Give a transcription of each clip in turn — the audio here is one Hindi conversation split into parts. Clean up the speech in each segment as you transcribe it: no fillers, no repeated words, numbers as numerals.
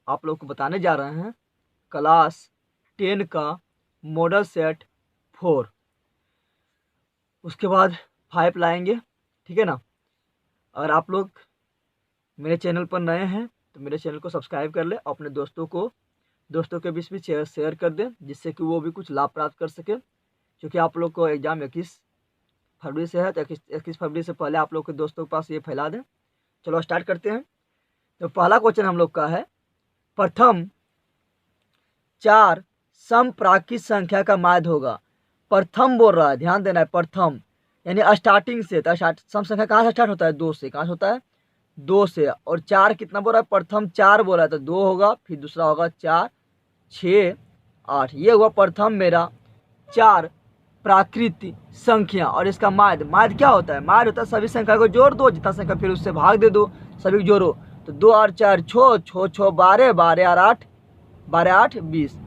आप लोग को बताने जा रहे हैं क्लास 10 का मॉडल सेट 4। उसके बाद 5 लाएंगे, ठीक है ना। अगर आप लोग मेरे चैनल पर नए हैं तो मेरे चैनल को सब्सक्राइब कर ले, अपने दोस्तों के बीच भी शेयर कर दें, जिससे कि वो भी कुछ लाभ प्राप्त कर सके। क्योंकि आप लोग को एग्ज़ाम 21 फरवरी से है, तो 21 फरवरी से पहले आप लोग के दोस्तों के पास ये फैला दें। चलो स्टार्ट करते हैं। तो पहला क्वेश्चन हम लोग का है, प्रथम 4 समप्राकृत संख्या का माध्य होगा। प्रथम बोल रहा है, ध्यान देना है, प्रथम यानी स्टार्टिंग से। तो सम संख्या कहाँ से स्टार्ट होता है? 2 से। कहाँ से होता है? 2 से। और 4 कितना बोल रहा है? प्रथम 4 बोल रहा है, तो 2 होगा, फिर दूसरा होगा 4, 6, 8। ये हुआ प्रथम मेरा 4 प्राकृतिक संख्या। और इसका माध्य क्या होता है? माध्य होता है सभी संख्या को जोड़ दो, जितना संख्या फिर उससे भाग दे दो, सभी को जोड़ो। तो 2 और 4 6, 6 6 12, 12 और 8 12 8 20।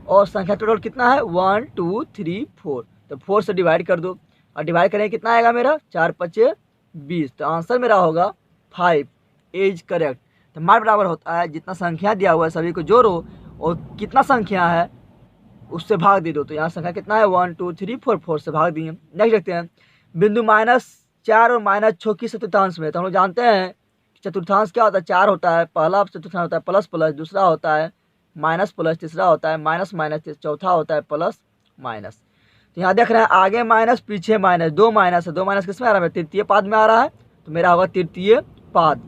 और संख्या टोटल कितना है? 1 2 3 4। तो 4 से डिवाइड कर दो, और डिवाइड करेंगे कितना आएगा मेरा? 4 5 20। तो आंसर मेरा होगा 5 इज करेक्ट। तो माध्य बराबर होता है जितना संख्या दिया हुआ है सभी को जोड़ो, और कितना संख्या है उससे भाग दे दो। तो यहाँ संख्या कितना है? 1 2 3 4, 4 से भाग दिए। नेक्स्ट देखते हैं, बिंदु -4 और -6 की चतुर्थांश में। तो हम लोग जानते हैं चतुर्थांश क्या होता है? 4 होता है, पहला चतुर्थांश होता है प्लस प्लस, दूसरा होता है माइनस प्लस, तीसरा होता है माइनस माइनस, चौथा होता है प्लस माइनस। तो यहाँ देख रहे हैं आगे माइनस पीछे माइनस, 2 माइनस है। 2 माइनस किस में आ रहा है? तृतीय पाद में आ रहा है, तो मेरा होगा तृतीय पाद।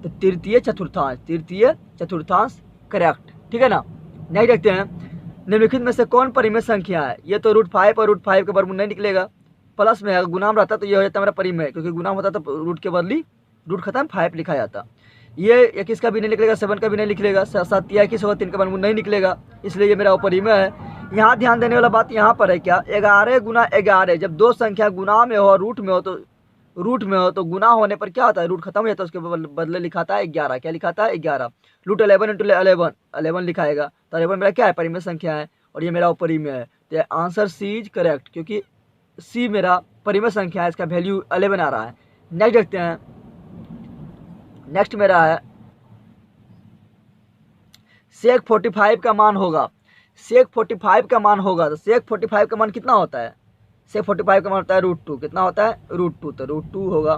तो तृतीय चतुर्थांश करेक्ट, ठीक है ना। नेक्स्ट देखते हैं, निम्नलिखित में से कौन परिमेय संख्या है? ये तो √5 और √5 के वर्गमूल नहीं निकलेगा। प्लस में अगर गुणाम रहता तो ये हो जाता मेरा परिमेय, क्योंकि गुणाम होता तो रूट के बदली रूट खत्म 5 लिखा जाता। ये 21 का भी नहीं निकलेगा, 7 का भी नहीं निकलेगा, 7 या 21 होगा, 3 का वर्गमूल नहीं निकलेगा, इसलिए ये मेरा अपरिमेय है। यहाँ ध्यान देने वाला बात यहाँ पर है क्या? 11 गुना 11, जब दो संख्या गुना में हो, रूट में हो तो गुना होने पर क्या होता है? रूट खत्म हो जाता है, उसके बदले लिखाता है 11। क्या लिखाता है? 11। रूट 11 इंटू 11 लिखाएगा, तो 11 मेरा क्या है? परिमेय संख्या है, और ये मेरा अपरिमेय है। तो आंसर सी इज करेक्ट, क्योंकि सी मेरा परिमेय संख्या है, इसका वैल्यू 11 आ रहा है। नेक्स्ट देखते हैं, नेक्स्ट मेरा है सेक 45 का मान होगा। सेक 45 का मान होगा, तो सेक 45 का मान कितना होता है? सेक 45 का मान होता है √2। कितना होता है? √2। तो √2 होगा,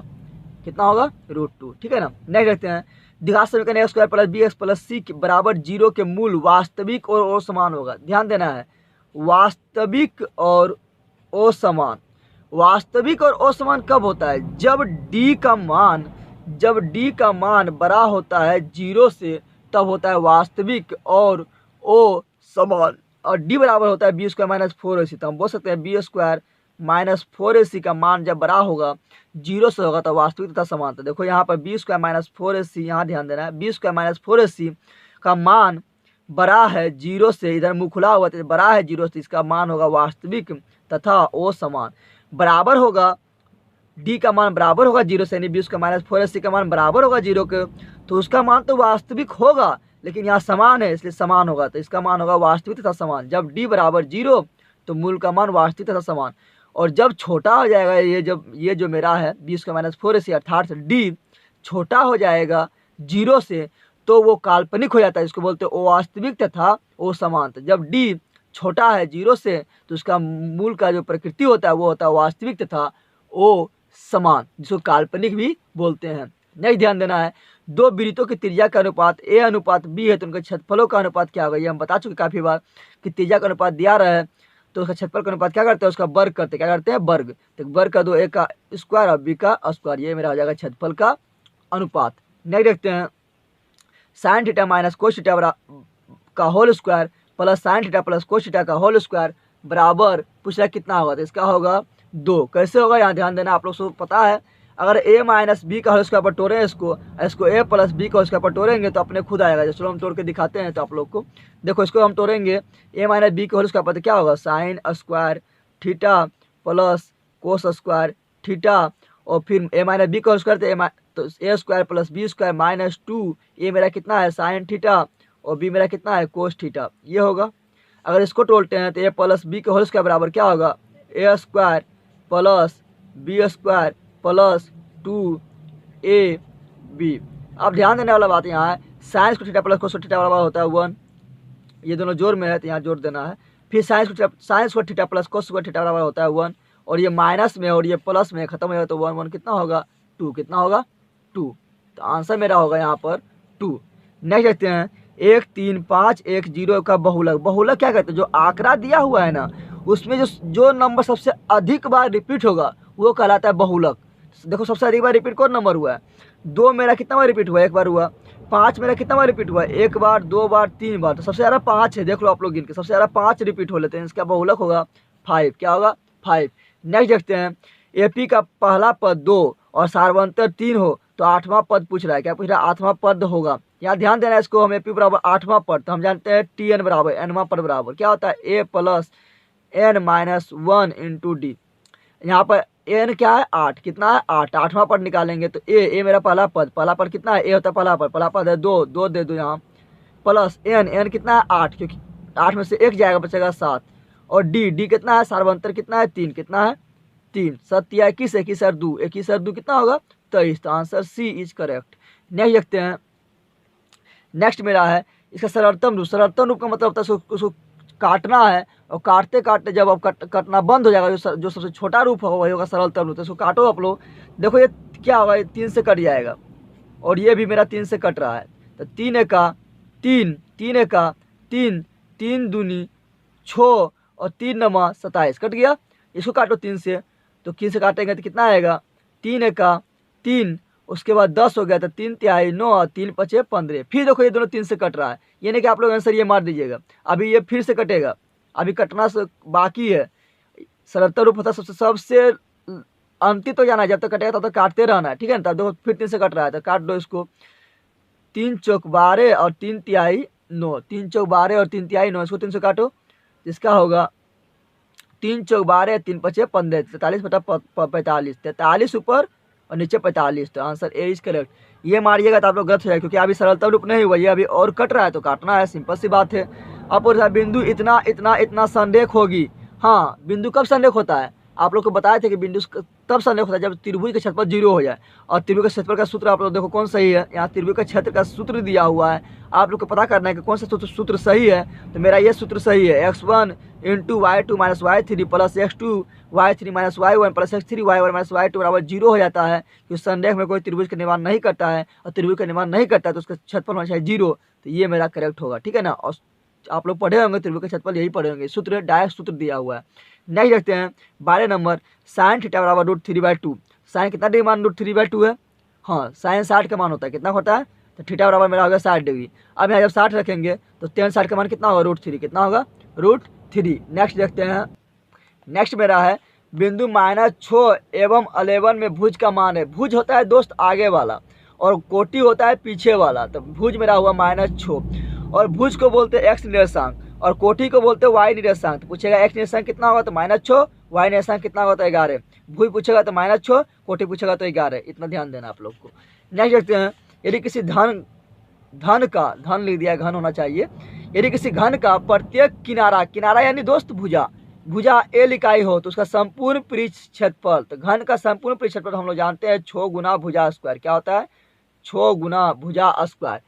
कितना होगा? √2, ठीक है ना। नेक्स्ट देखते हैं, द्विघात समीकरण a² + bx + c बराबर 0 के मूल वास्तविक और असमान होगा। ध्यान देना है, वास्तविक और असमान। वास्तविक और असमान कब होता है? जब d का मान बड़ा होता है 0 से, तब होता है वास्तविक और असमान। और d बराबर होता है b² - 4ac। तो हम बोल सकते हैं b² - 4ac का मान जब बड़ा होगा 0 से होगा तो वास्तविक तथा समान। तो देखो यहाँ पर b² - 4ac, यहाँ ध्यान देना है, b² - 4ac का मान बड़ा है 0 से, इधर मुँह खुला हुआ तो बड़ा है 0 से, इसका मान होगा वास्तविक तथा असमान। बराबर होगा, d का मान बराबर होगा 0 से, यानी b² - 4ac का मान बराबर होगा 0 के, तो उसका मान तो वास्तविक होगा, लेकिन यहाँ समान है इसलिए समान होगा। तो इसका मान होगा वास्तविक तथा समान। जब d बराबर 0 तो मूल का मान वास्तविक तथा समान। और जब छोटा हो जाएगा ये जो मेरा है b² - 4ac, अर्थात d छोटा हो जाएगा 0 से, तो वो काल्पनिक हो जाता है, इसको बोलते हैं अवास्तविक तथा असमान। तो जब d छोटा है 0 से, तो उसका मूल का जो प्रकृति होता है वो होता है वास्तविक तथा असमान, जिसको काल्पनिक भी बोलते हैं। नेक्स्ट ध्यान देना है, दो वृत्तों की त्रिज्या का अनुपात a अनुपात b है, तो उनके क्षेत्रफलों का अनुपात क्या होगा? ये हम बता चुके काफी बार कि त्रिज्या का अनुपात दिया रहा है तो उसका क्षेत्रफल का अनुपात क्या करते हैं? उसका वर्ग करते हैं। क्या करते हैं? वर्ग। तो वर्ग कर दो, a का स्क्वायर और b का स्क्वायर, ये मेरा हो जाएगा क्षेत्रफल का अनुपात। नेक्स्ट देखते हैं, sin theta minus cos theta का whole square plus sin theta plus cos theta का होल स्क्वायर बराबर पूछ रहा है कितना होगा? तो इसका होगा 2। कैसे होगा? यहाँ ध्यान देना, आप लोग को पता है, अगर a - b का होल स्क्वायर पर तोड़ें, इसको a + b का होल स्क्वायर पर तोड़ेंगे तो अपने खुद आएगा। चलो हम तोड़ के दिखाते हैं, तो आप लोग को देखो, इसको हम तोड़ेंगे a - b के होल स्क्वायर पर, तो क्या होगा? sin square theta plus cos square theta, और फिर a - b का होल स्क्वायर, तो a² + b² - 2, ये मेरा कितना है? sin थीटा, और b मेरा कितना है? कोस थीटा, ये होगा। अगर इसको तोड़ते हैं तो a + b के होल स्क्वायर बराबर क्या होगा? a² + b² + 2ab। अब ध्यान देने वाला बात यहाँ है, sine square theta plus cos square theta बराबर होता है 1, ये दोनों जोड़ में है तो यहाँ जोड़ देना है। फिर sine square theta plus cos square theta बराबर होता है 1, और ये माइनस में और ये प्लस में खत्म हो जाएगा तो 1 1 कितना होगा 2, कितना होगा 2। तो आंसर मेरा होगा यहाँ पर 2। नेक्स्ट देखते हैं 1 3 5 1 0 का बहुलक। बहुलक क्या कहते हैं, जो आंकड़ा दिया हुआ है ना उसमें जो नंबर सबसे अधिक बार रिपीट होगा वो कहलाता है बहुलक। देखो सबसे अधिक बार रिपीट कौन नंबर हुआ है, 2 मेरा कितना बार रिपीट हुआ, 1 बार हुआ। 5 मेरा कितना बार रिपीट हुआ, 1 बार 2 बार 3 बार, तो सबसे ज़्यादा 5 है। देख लो आप लोग गिन के, सबसे ज़्यादा 5 रिपीट हो लेते हैं, इसका बहुलक होगा 5। क्या होगा 5। नेक्स्ट देखते हैं एपी का पहला पद 2 और सार्वंतर 3 हो तो 8वां पद पूछ रहा है। क्या पूछ रहा है, 8वां पद होगा। यहाँ ध्यान देना है इसको, हम एपी बराबर 8वां पद, तो हम जानते हैं टी एन बराबर एनवां पद बराबर क्या होता है A plus N minus 1 into D. यहाँ पर एन क्या है 8, कितना है 8, 8वां पद निकालेंगे तो ए मेरा पहला पद कितना है, ए होता है पहला पद है 2 2 दे दो यहाँ, प्लस एन कितना है 8, क्योंकि 8 में से 1 जाएगा बचेगा 7, और डी कितना है सार्वंतर कितना है 3, कितना है 3, 7 या 21 21 और 2 21 और 2 कितना होगा 23। तो answer C is correct. Next देखते हैं, नेक्स्ट मेरा है इसका सरलतम रूप। सरलतम रूप का मतलब होता है उसको काटना है, और काटते काटते जब अब कटना बंद हो जाएगा, जो सबसे छोटा रूप होगा वही होगा सरलतम रूप। तो इसको काटो आप लोग, देखो ये क्या होगा, ये 3 से कट जाएगा, और ये भी मेरा 3 से कट रहा है। तो 3 एका 3, 3 एका 3, 3 दूनी 6 और 3 नमा 27, कट गया। इसको काटो 3 से, तो 3 से काटेंगे तो कितना आएगा 3 एका 3, उसके बाद 10 हो गया, तो 3 तिहाई 9 और 3 पचे 15। फिर देखो ये दोनों 3 से कट रहा है, ये नहीं कि आप लोग आंसर ये मार दीजिएगा, अभी ये फिर से कटेगा, अभी कटना बाकी है। सरलतम रूप होता है सबसे अंतिम तो जाना है, जब तक कटेगा तब तक काटते रहना है, ठीक है ना। तब देखो फिर 3 से कट रहा है तो काट दो इसको, 3 चौक 12 और 3 तिहाई 9, 3 चौक 12 और 3 तिहाई 9, इसको 3 से काटो, इसका होगा 3 चौक 12 3 पचे 15, 43 बटा 45, 43 ऊपर और नीचे 45। तो आंसर ए इज करेक्ट। ये मारिएगा तो आप लोग गलत हो जाएगा, क्योंकि अभी सरलतम रूप नहीं हुआ, ये अभी और कट रहा है तो काटना है, सिंपल सी बात है। अब बिंदु इतना इतना इतना संरेख होगी। हाँ, बिंदु कब संरेख होता है, आप लोग को बताए थे कि बिंदु तब संरेख होता है जब त्रिभुज का क्षेत्रफल 0 हो जाए। और त्रिभुज के क्षेत्रफल का सूत्र आप लोग देखो कौन सही है, यहाँ त्रिभुज का क्षेत्र का सूत्र दिया हुआ है, आप लोग को पता करना है कि कौन सा सूत्र सही है। तो मेरा ये सूत्र सही है, x1 into y2 minus y3 plus x2 y3 minus y1 plus x3 y1 minus y2 बराबर 0 हो जाता है। क्योंकि संरेख में कोई त्रिभुज का निर्माण नहीं करता है, और त्रिभुज का निर्माण नहीं करता है तो उसका क्षेत्रफल होना चाहिए 0। तो ये मेरा करेक्ट होगा, ठीक है ना। और आप लोग पढ़े होंगे त्रिभुज का क्षेत्रफल, यही पढ़े होंगे, सूत्र डायरेक्ट सूत्र दिया हुआ है। नेक्स्ट देखते हैं 12 नंबर, साइन थीटा बराबर √3/2। साइन कितना डिग्री मान √3/2 है, हाँ साइन 60 का मान होता है, कितना होता है, तो थीटा बराबर मेरा होगा 60 डिग्री। अब यहाँ जब 60 रखेंगे तो tan 60 का मान कितना होगा √3, कितना होगा √3। नेक्स्ट देखते हैं, नेक्स्ट मेरा है बिंदु -6 एवं 11 में भुज का मान है। भुज होता है दोस्त आगे वाला और कोटि होता है पीछे वाला। तो भुज मेरा हुआ -6, और भुज को बोलते हैं x निर्देशांक और कोटि को बोलते हैं y निर्देशांक। तो पूछेगा x निर्देशांक कितना होगा तो -6, y निर्देशांक कितना होगा तो 11। भुज पूछेगा तो -6, कोटि पूछेगा तो 11। इतना ध्यान देना आप लोग को। नेक्स्ट देखते हैं, यदि किसी धन लिख दिया, घन होना चाहिए। यदि किसी घन का प्रत्येक किनारा यानी दोस्त भुजा एल इकाई हो तो उसका संपूर्ण पृष्ठ क्षेत्रफल, तो घन का संपूर्ण पृष्ठ क्षेत्रफल हम लोग जानते हैं 6 गुना भुजा स्क्वायर। क्या होता है 6 गुना भुजा स्क्वायर।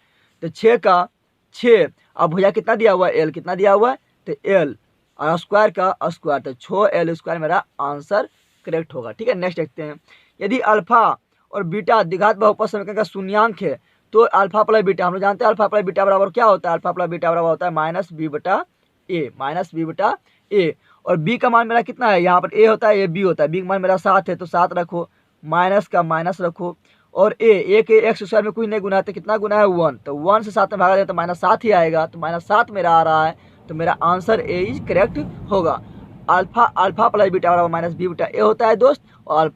तो 6 का 6, अब भुजा कितना दिया हुआ है एल, कितना दिया हुआ है तो एल, और स्क्वायर का स्क्वायर, तो 6l स्क्वायर मेरा आंसर करेक्ट होगा, ठीक है। नेक्स्ट देखते हैं, यदि अल्फा और बीटा द्विघात बहुपद समीकरण का शून्यांक है तो अल्फा प्लस बीटा, हम लोग जानते हैं अल्फा प्लस बीटा बराबर क्या होता है, अल्फा प्लस बीटा बराबर होता है -b/a। और b का मान मेरा कितना है, यहाँ पर a होता है ये b होता है, b का मान मेरा 7 है तो 7 रखो, माइनस का माइनस रखो, और a के x स्क्वायर में कुछ नहीं गुना है तो कितना गुना है 1, तो 1 से 7 में भागा जाए तो -7 ही आएगा। तो -7 मेरा आ रहा है, तो मेरा आंसर ए इज करेक्ट होगा। अल्फा प्लस बीटा बराबर -b/a होता है दोस्त, और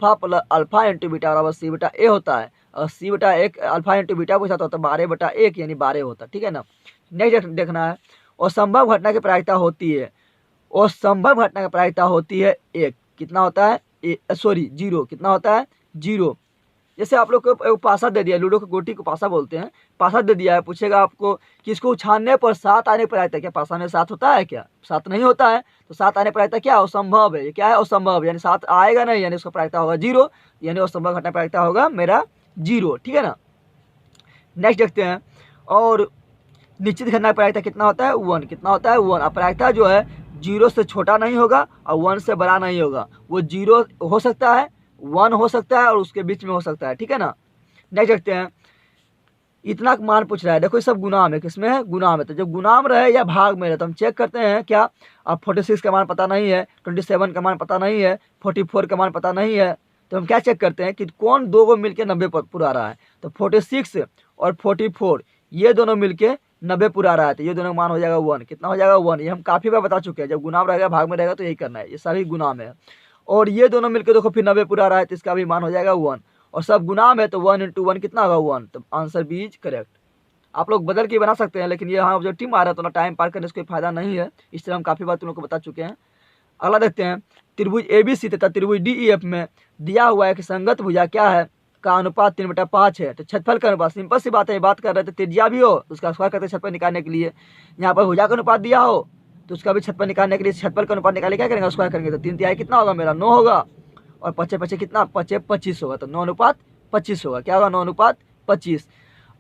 अल्फा इंटू बीटा बराबर c/a होता है, और c/1 अल्फा इंटू बीटा पूछा तो 12/1 यानी 12 होता है, ठीक है ना। नेक्स्ट देखना है, और संभव घटना की प्रायिकता होती है, और संभव घटना की प्रायिकता होती है 1, कितना होता है 0, कितना होता है 0। जैसे आप लोग को पासा दे दिया, लूडो की गोटी को पासा बोलते हैं, पासा दे दिया है, पूछेगा आपको कि इसको उछालने पर 7 आने पर आता है, क्या पासा में 7 होता है, क्या 7 नहीं होता है, तो 7 आने पर आता है क्या असंभव है, ये क्या है असंभव, यानी 7 आएगा नहीं, यानी उसका प्रायिकता होगा 0, यानी असंभव घटना प्रायिकता होगा मेरा 0, ठीक है ना। नेक्स्ट देखते हैं, और निश्चित घटना प्रायिकता कितना होता है 1, कितना होता है 1। प्रायिकता जो है 0 से छोटा नहीं होगा और 1 से बड़ा नहीं होगा, वो 0 हो सकता है, 1 हो सकता है और उसके बीच में हो सकता है, ठीक है ना। नेक्स्ट देखते हैं, इतना मान पूछ रहा है, देखो ये सब गुणाम है, किसमें है गुणाम है। तो जब गुणाम रहे या भाग में रहे तो हम चेक करते हैं क्या। अब 46 का मान पता नहीं है, 27 का मान पता नहीं है, 44 का मान पता नहीं है, तो हम क्या चेक करते हैं कि कौन दो को मिलकर 90 पर पूरा रहा है। तो 46 और 44 ये दोनों मिलके 90 पूरा रहा है, तो ये दोनों का मान हो जाएगा 1। कितना हो जाएगा 1। ये हम काफ़ी बार बता चुके हैं, जब गुणाम रहेगा भाग में रहेगा तो यही करना है, ये सभी गुणाम है। और ये दोनों मिलकर देखो फिर 90 पूरा रहा है, तो इसका भी मान हो जाएगा 1। और सब गुणाम है तो 1 × 1 कितना होगा 1। तो आंसर बी इज करेक्ट। आप लोग बदल के बना सकते हैं, लेकिन ये यहाँ जो टीम आ रहा है तो टाइम पार करने से कोई फायदा नहीं है, इस तरह हम काफ़ी बार तुम लोग को बता चुके हैं। अगला देखते हैं, त्रिभुज ABC तथा त्रिभुज DEF में दिया हुआ है कि संगत भुजा क्या है का अनुपात 3/5 है। तो क्षेत्रफल का अनुपात, सिंपल सी बात है, बात कर रहे थे त्रिज्या भी हो तो उसका स्क्वायर करते क्षेत्रफल निकालने के लिए। यहाँ पर भुजा का अनुपात दिया हो तो उसका भी क्षेत्रफल निकालने के लिए क्षेत्रफल का अनुपात निकाले क्या करेंगे स्क्वायर करेंगे। तो 3/3 कितना होगा मेरा 9 होगा, और 5/5 कितना 5/25 होगा, तो 9:25 होगा। क्या होगा 9:25।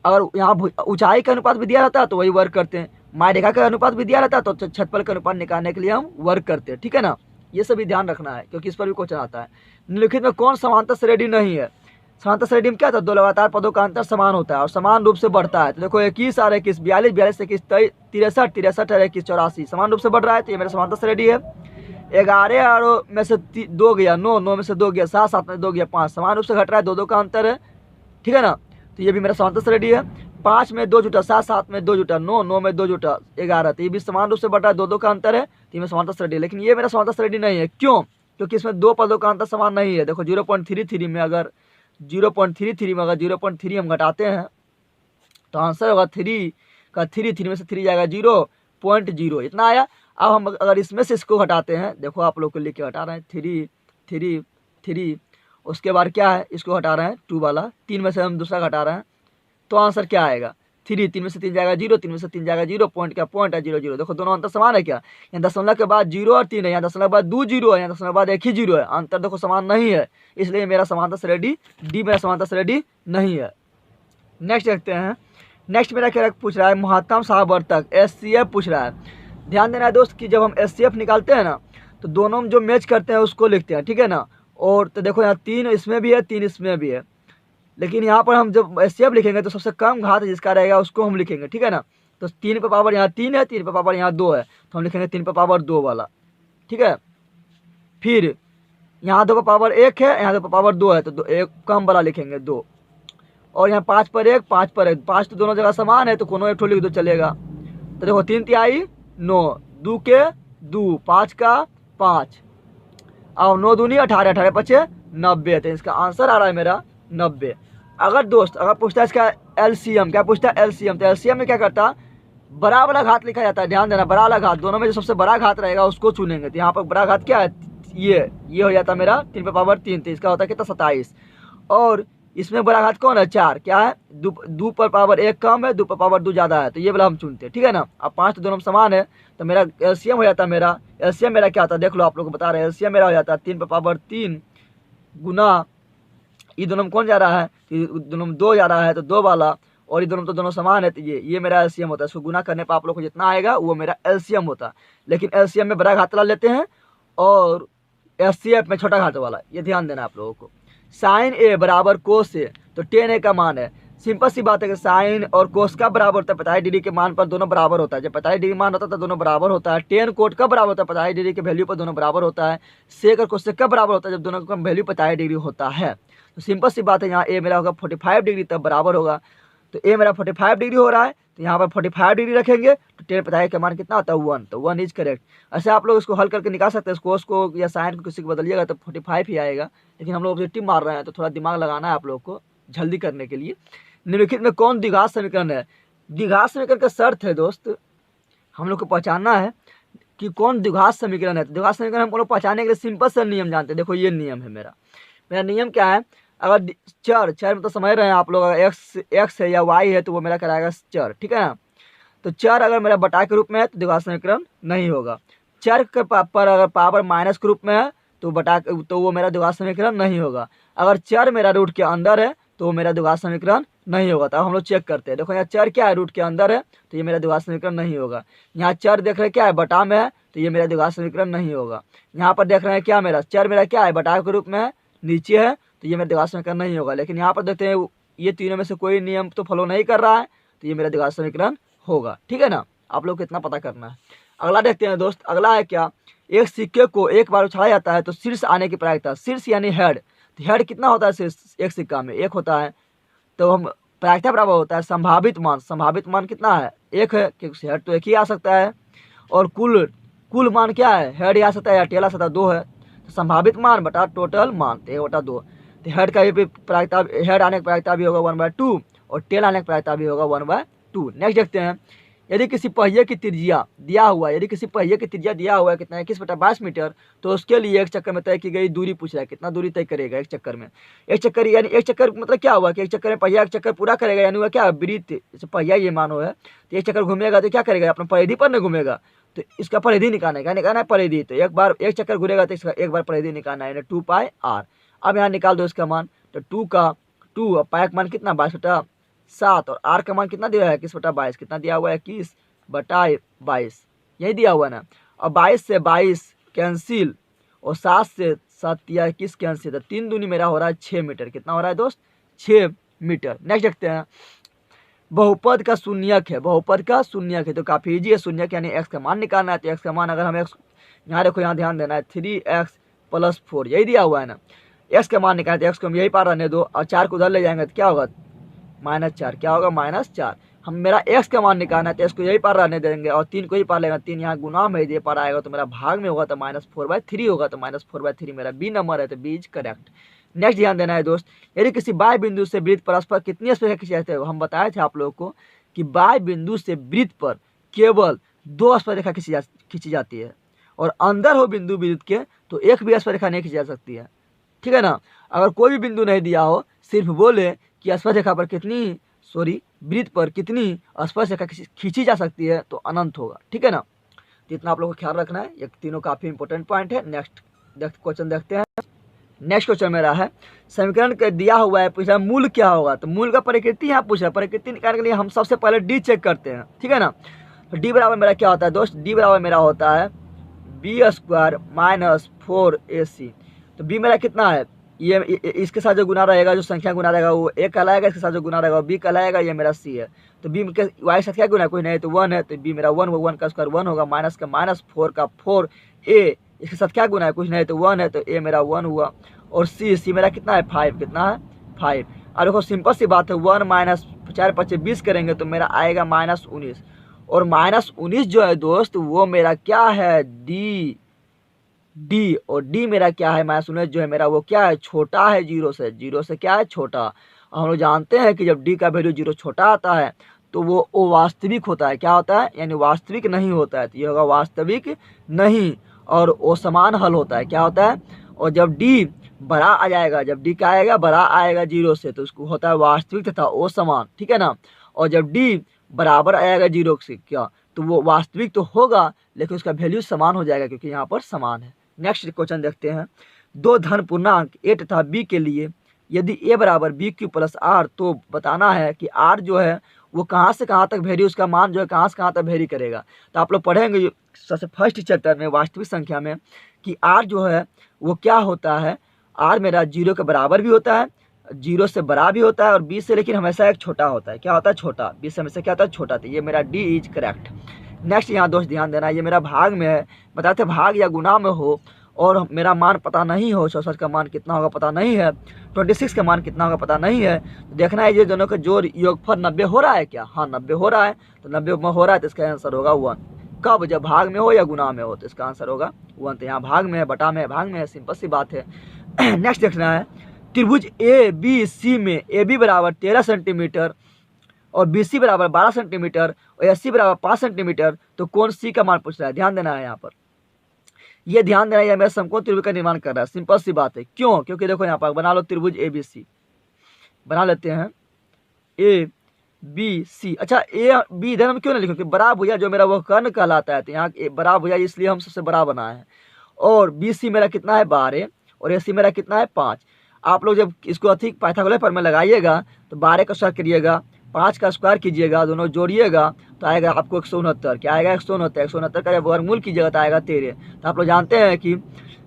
अगर यहाँ ऊंचाई का अनुपात भी दिया रहता है तो वही वर्क करते हैं, माय रेखा का अनुपात भी दिया रहता है तो क्षेत्रफल का अनुपात निकालने के लिए हम वर्क करते हैं, ठीक है ना। ये सभी ध्यान रखना है क्योंकि इस पर भी क्वेश्चन आता है। निम्नलिखित में कौन समांतर श्रेणी नहीं है। समांतर श्रेणी में क्या था, दो लगातार पदों का अंतर समान होता है और समान रूप से बढ़ता है। तो देखो 21 और 21, 42, 42, 21, 63, 63 और 21, 84 समान रूप से बढ़ रहा है, तो ये मेरा समांतर श्रेणी है। 11 और में से 2 गया 9, 9 में से 2 गया 7, 7 में 2 गया 5, समान रूप से घट रहा है, 2 का अंतर है, ठीक है ना। तो ये भी मेरा समांतर श्रेणी है। 5 में 2 जुटा 7, 7 में 2 जुटा 9, 9 में 2 जुटा 11, तो ये भी समान रूप से बढ़ रहा है, 2 का अंतर है, तो ये समांतर श्रेणी है। लेकिन ये मेरा समांतर श्रेणी नहीं है, क्यों, क्योंकि इसमें 2 पदों का अंतर समान नहीं है। देखो 0.33 में अगर 0.3 हम घटाते हैं तो आंसर होगा 3 का 3 में से 3 जाएगा 0.0, इतना आया। अब हम अगर इसमें से इसको घटाते हैं, देखो आप लोग को लिख के हटा रहे हैं 3 3 3, उसके बाद क्या है इसको हटा रहे हैं 2 वाला, 3 में से हम दूसरा घटा रहे हैं, तो आंसर क्या आएगा 3, 3 में से 3 जाएगा 0, 3 में से 3 जाएगा 0, पॉइंट क्या पॉइंट है 0 0। देखो दोनों अंतर समान है क्या, यहाँ दशमलव के बाद 0 और 3 है, यहाँ दशमलव के बाद 2 0 है, यहाँ दशमलव के बाद 1 ही 0 है, अंतर देखो समान नहीं है, इसलिए मेरा समांतर श्रेणी डी मेरा समांतर श्रेणी नहीं है। नेक्स्ट देखते हैं, नेक्स्ट मेरा क्या पूछ रहा है, महत्तम साहवर्तक SCF पूछ रहा है। ध्यान देना है दोस्त कि जब हम SCF निकालते हैं ना तो दोनों में जो मैच करते हैं उसको लिखते हैं, ठीक है ना। और तो देखो यहाँ 3 इसमें भी है 3 इसमें भी है, लेकिन यहाँ पर हम जब SCF लिखेंगे तो सबसे कम घात जिसका रहेगा उसको हम लिखेंगे, ठीक है ना। तो 3 पे पावर यहाँ 3 है, 3 पे पावर यहाँ 2 है, तो हम लिखेंगे 3 पे पावर 2 वाला, ठीक है। फिर यहाँ 2 पे पावर 1 है, यहाँ 2 पे पावर 2 है, तो 1 कम वाला लिखेंगे 2। और यहाँ 5 पर 1, 5 पर 1, 5 तो दोनों जगह समान है तो कोनो एक ठो लिख दो चलेगा। तो देखो 3 × 9, 2 के 2, 5 का 5, और 9 दूनी 18, 18 5 90, तो इसका आंसर आ रहा है मेरा 90। अगर दोस्त अगर पूछता है इसका LCM, क्या पूछता है LCM, तो LCM में क्या करता है बड़ा वाला घात लिखा जाता है। ध्यान देना, बड़ा वाला घात, दोनों में जो सबसे बड़ा घात रहेगा उसको चुनेंगे। तो यहाँ पर बड़ा घात क्या है, ये हो जाता है मेरा 3 पे पावर 3, तो इसका होता है कितना 27। और इसमें बड़ा घात कौन है 4, क्या है 2 पर पावर 1 कम है, 2 पर पावर 2 ज़्यादा है, तो ये वाला हम चुनते हैं, ठीक है ना। अब 5 तो दोनों में समान है, तो मेरा LCM हो जाता है, मेरा LCM मेरा क्या होता है देख लो, आप लोग को बता रहे हैं। LCM मेरा हो जाता है 3 पे पावर 3 गुना, ये दोनों में कौन जा रहा है, दोनों में 2 जा रहा है तो 2 वाला, और ये दोनों तो दोनों समान है, तो ये मेरा LCM होता है। इसको गुना करने पर आप लोग को जितना आएगा वो मेरा LCM होता है। लेकिन LCM में बड़ा घात वाला लेते हैं और SCF में छोटा घात वाला, ये ध्यान देना आप लोगों को। साइन A बराबर कोस A, तो tan A का मान है, सिंपल सी बात है कि साइन और कोस का बराबर होता है 45 डिग्री के मान पर दोनों बराबर होता है। जब 45 डिग्री मान होता है तो दोनों बराबर होता है। टेन कोट का बराबर होता है 45 डिग्री के वैल्यू पर दोनों बराबर होता है। सेक और कोसेक का बराबर होता है जब दोनों का वैल्यू 45 डिग्री होता है। तो सिंपल सी बात है, यहाँ ए मेरा होगा 45 डिग्री तब बराबर होगा, तो ए मेरा 45 डिग्री हो रहा है, तो यहाँ पर 45 डिग्री रखेंगे तो टेन 45 का मान कितना आता है 1, तो 1 इज करेक्ट। ऐसे आप लोग इसको हल करके निकाल सकते हैं, कोस को या साइन को किसी को बदलिएगा तो 45 ही आएगा। लेकिन हम लोग ऑब्जेक्टिव मार रहे हैं तो थोड़ा दिमाग लगाना है आप लोग को जल्दी करने के लिए। निम्नलिखित में कौन द्विघात समीकरण है? द्विघात समीकरण का शर्त है दोस्त, हम लोग को पहचानना है कि कौन द्विघात समीकरण है। द्विघात समीकरण हम लोग पहचानने के लिए सिंपल सा नियम जानते हैं। देखो ये नियम है मेरा नियम क्या है, अगर चर में तो समझ रहे हैं आप लोग, अगर एक्स है या वाई है तो वो मेरा कराएगा चर, ठीक है ना। तो चर अगर मेरा बटा के रूप में है तो द्विघात समीकरण नहीं होगा। चर के पर अगर पावर माइनस के रूप में है तो वो मेरा द्विघात समीकरण नहीं होगा। अगर चर मेरा रूट के अंदर है तो वो मेरा द्विघात समीकरण नहीं होगा। तो अब हम लोग चेक करते हैं। देखो यहाँ चर क्या है, रूट के अंदर है, तो ये मेरा द्विघात समीकरण नहीं होगा। यहाँ चर देख रहे हैं क्या है, बटा में है, तो ये मेरा द्विघात समीकरण नहीं होगा। यहाँ पर देख रहे हैं क्या, मेरा चर मेरा क्या है, बटा के रूप में है, नीचे है, तो ये मेरा द्विघात समीकरण नहीं होगा। लेकिन यहाँ पर देखते हैं ये तीनों में से कोई नियम तो फॉलो नहीं कर रहा है, तो ये मेरा द्विघात समीकरण होगा। ठीक है ना, आप लोग को इतना पता करना है। अगला देखते हैं दोस्त, अगला है क्या, एक सिक्के को एक बार उछाला जाता है तो शीर्ष आने की प्रायिकता, शीर्ष यानी हेड, तो हेड कितना होता है शीर्ष एक सिक्का में, एक होता है। तो हम प्रायिकता बराबर होता है संभावित मान, संभावित मान कितना है, एक है, क्योंकि हेड तो एक ही आ सकता है। और कुल कुल मान क्या है, हेड आ सकता है या टेल आ सकता है, दो है। तो संभावित मान बटा टोटल मान, तो 1/2। तो हेड का भी प्रायिकता, हेड आने की प्रायिकता भी होगा 1/2 और टेल आने की प्रायिकता भी होगा 1/2। नेक्स्ट देखते हैं, यदि किसी पहिए की त्रिज्या दिया हुआ है, यदि किसी पहिए की त्रिज्या दिया हुआ है कितना, 21/22 मीटर, तो उसके लिए एक चक्कर में तय की गई दूरी पूछ रहा है, कितना दूरी तय करेगा एक चक्कर में। एक चक्कर यानी एक चक्कर मतलब क्या हुआ कि एक चक्कर में पहिया एक चक्कर पूरा करेगा, यानी वह क्या वृत्त, जैसे पहिया ये मानो है, तो एक चक्कर घूमेगा तो क्या करेगा, अपना परिधि पर नहीं घूमेगा, तो इसका परिधि निकालना है परिधि। तो एक बार एक चक्कर घूरेगा तो इसका एक बार परिधि निकालना है, 2πr। अब यहाँ निकाल दो इसका मान, तो 2 पाई का मान कितना 22/7 और r का मान कितना दिया है 21/22, कितना दिया हुआ है 21/22, यही दिया हुआ ना। और 22 से 22 कैंसिल और 7 से 7 या 21 कैंसिल, तो 3 दूनी मेरा हो रहा है 6 मीटर। कितना हो रहा है दोस्त, 6 मीटर। नेक्स्ट देखते हैं, बहुपद का शून्यक है, बहुपद का शून्यक है, तो काफी इजी है। शून्यक यानी x का मान निकालना है, तो x का मान अगर हम x, यहाँ देखो यहाँ ध्यान देना है, 3x + 4 यही दिया हुआ है ना। x का मान निकालते हैं, x को हम यही पार रहने दो और 4 को उधर ले जाएंगे तो क्या होगा, -4, क्या होगा -4। हम मेरा x का मान निकालना है तो इसको यही पार रहने देंगे और 3 को ही पार लेगा, 3 यहाँ गुना में ये पार आएगा तो मेरा भाग में होगा, तो -4/3 होगा, तो -4/3 मेरा बी नंबर है, तो बी इज करेक्ट। नेक्स्ट ध्यान देना है दोस्त, यदि किसी बाह्य बिंदु से वृत्त परस्पर कितनी स्पर्शरेखा खींची जाती है, हम बताए थे आप लोगों को कि बाह्य बिंदु से वृत्त पर केवल 2 स्पर्शरेखा खींची जाती है, और अंदर हो बिंदु वृत्त के तो एक भी स्पर्शरेखा नहीं खींची जा सकती है। ठीक है ना, अगर कोई भी बिंदु नहीं दिया हो, सिर्फ बोले कि स्पर्शरेखा पर कितनी वृत्त पर कितनी स्पर्शरेखा खींची जा सकती है, तो अनंत होगा। ठीक है ना, तो इतना आप लोगों को ख्याल रखना है, ये तीनों काफी इंपॉर्टेंट पॉइंट है। नेक्स्ट क्वेश्चन देखते हैं। नेक्स्ट क्वेश्चन मेरा है, समीकरण का दिया हुआ है, पूछा मूल क्या होगा, तो मूल का प्रकृति यहाँ पूछा, प्रकृति निकालने के लिए हम सबसे पहले डी चेक करते हैं। ठीक है ना, तो डी बराबर मेरा क्या होता है दोस्त, डी बराबर मेरा होता है b² - 4ac। तो b मेरा कितना है, ये इसके साथ जो गुना रहेगा, जो संख्या गुना रहेगा वो a कहलाएगा, इसके साथ जो गुना रहेगा वो b कहलाएगा, ये मेरा c है। तो b के y के साथ क्या गुना है, कोई नहीं तो 1 है, तो b मेरा 1 का स्क्वायर 1 होगा, माइनस का -4 का 4a, इसके साथ क्या गुना है, कुछ नहीं तो 1 है, तो a मेरा 1 हुआ। और c मेरा कितना है 5, कितना है 5। और देखो सिंपल सी बात है, 1 - 4 × 5 = 20 करेंगे तो मेरा आएगा -19, और -19 जो है दोस्त वो मेरा क्या है डी, और डी मेरा क्या है -19 जो है मेरा वो क्या है, छोटा है 0 से क्या है, छोटा। हम लोग जानते हैं कि जब डी का वैल्यू 0 छोटा आता है तो वो अवास्तविक होता है, क्या होता है, यानी वास्तविक नहीं होता है, तो ये होगा वास्तविक नहीं, और वो समान हल होता है, क्या होता है। और जब डी बड़ा आ जाएगा, जब डी क्या आएगा, बड़ा आएगा 0 से, तो उसको होता है वास्तविक तथा वो समान। ठीक है ना, और जब डी बराबर आएगा 0 से क्या, तो वो वास्तविक तो होगा लेकिन उसका वैल्यू समान हो जाएगा, क्योंकि यहाँ पर समान है। नेक्स्ट क्वेश्चन देखते हैं, 2 धन पूर्णांक a तथा b के लिए यदि a बराबर b³ + r, तो बताना है कि r जो है वो कहाँ से कहाँ तक वेरी, उसका मान जो है कहाँ से कहाँ तक वेरी करेगा। तो आप लोग पढ़ेंगे सबसे फर्स्ट चैप्टर में वास्तविक संख्या में कि r जो है वो क्या होता है, r मेरा 0 के बराबर भी होता है, 0 से बड़ा भी होता है, और b से लेकिन हमेशा एक छोटा होता है, क्या होता है, छोटा, b से हमेशा क्या होता है, छोटा। तो ये मेरा d इज करेक्ट। नेक्स्ट यहाँ दोस्त ध्यान देना, ये मेरा भाग में है, बताते भाग या गुना में हो और मेरा मान पता नहीं हो, 64 का मान कितना होगा पता नहीं है, 26 का मान कितना होगा पता नहीं है, तो देखना है ये दोनों का जोड़ योगफल 90 हो रहा है क्या, हाँ 90 हो रहा है, तो 90 में हो रहा है तो इसका आंसर होगा 1। कब, जब भाग में हो या गुना में हो, तो इसका आंसर होगा 1। तो यहाँ भाग में है, बटा में है, भाग में है, सिंपल सी बात है। नेक्स्ट देखना है, त्रिभुज ABC में AB बराबर 13 सेंटीमीटर और BC बराबर 12 सेंटीमीटर और AC बराबर 5 सेंटीमीटर, तो कोण C का मान पूछ रहा है। ध्यान देना है यहाँ पर, ये ध्यान देना है, मेरा समकोण त्रिभुज का निर्माण कर रहा है, सिंपल सी बात है। क्यों, क्योंकि देखो यहाँ पर बना लो त्रिभुज ABC, बना लेते हैं ABC। अच्छा AB इधर हम क्यों नहीं लिखे, क्योंकि बड़ा भुजा जो मेरा वो कर्ण कहलाता है, तो यहाँ बड़ा भुजा इसलिए हम सबसे बड़ा बनाए हैं। और BC मेरा कितना है 12 और AC मेरा कितना है 5। आप लोग जब इसको अधिक पाइथागोरस फॉर्मूला लगाइएगा तो 12 का स्क्वायर करिएगा, 5 का स्क्वायर कीजिएगा, दोनों जोड़िएगा तो आएगा आपको 169। क्या आएगा? 169। 169 का जब वर्गमूल कीजिएगा तो आएगा 13। तो आप लोग जानते हैं कि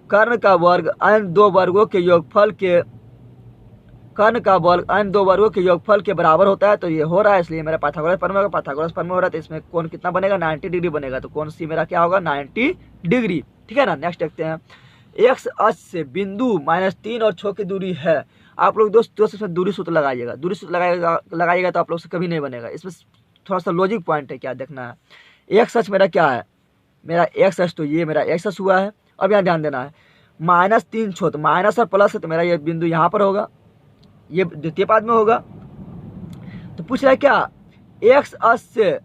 कर्ण का वर्ग अन्य दो वर्गों के योगफल के बराबर होता है। तो ये हो रहा है, इसलिए मेरा पाइथागोरस फॉर्मूला हो रहा है। तो इसमें कोण कितना बनेगा? 90 डिग्री बनेगा। तो कोण सी मेरा क्या होगा? 90 डिग्री। ठीक है ना। नेक्स्ट देखते हैं, एक्स अक्ष से बिंदु -3 और 6 की दूरी है। आप लोग दोस्त इसमें दूरी सूत्र लगाइएगा। दूरी सूत्र लगाइएगा तो आप लोग से कभी नहीं बनेगा। इसमें थोड़ा सा लॉजिक पॉइंट है, क्या देखना है। एक्स अक्ष मेरा क्या है? मेरा एक्स अक्ष, तो ये मेरा एक्स अक्ष हुआ है। अब यहाँ ध्यान देना है, -3 6, तो माइनस और प्लस है तो मेरा ये बिंदु यहाँ पर होगा, ये द्वितीय पाद में होगा। तो पूछ रहा है क्या? एक्स अक्ष से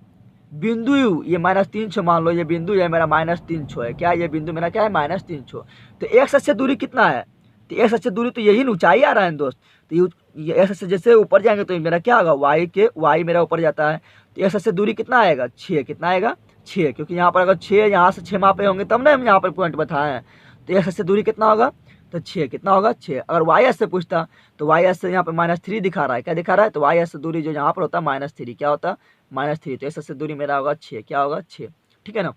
बिंदु ये -3 6 मान लो, ये बिंदु है मेरा -3 6 है। क्या ये बिंदु मेरा क्या है? -3 6। तो एक्स अक्ष से दूरी कितना है? तो एक्स अक्ष से दूरी तो यही ऊंचाई आ रहा है दोस्त। तो ये एक्स अक्ष से जैसे ऊपर जाएंगे तो मेरा क्या होगा? वाई मेरा ऊपर जाता है। तो एक्स अक्ष से दूरी कितना आएगा? 6। कितना आएगा? 6। क्योंकि यहाँ पर अगर 6 यहाँ से 6 मापे होंगे तब ना हम यहाँ पर पॉइंट बताए हैं। तो एक्स अक्ष से दूरी कितना होगा? तो 6। कितना होगा? 6। अगर वाई अक्ष से पूछता तो वाई अक्ष से यहाँ पर -3 दिखा रहा है। क्या दिखा रहा है? तो वाई अक्ष से दूरी जो यहाँ पर होता है -3, क्या होता है? -3। तो एक्स अक्ष से दूरी मेरा होगा 6। क्या होगा? 6। ठीक है ना।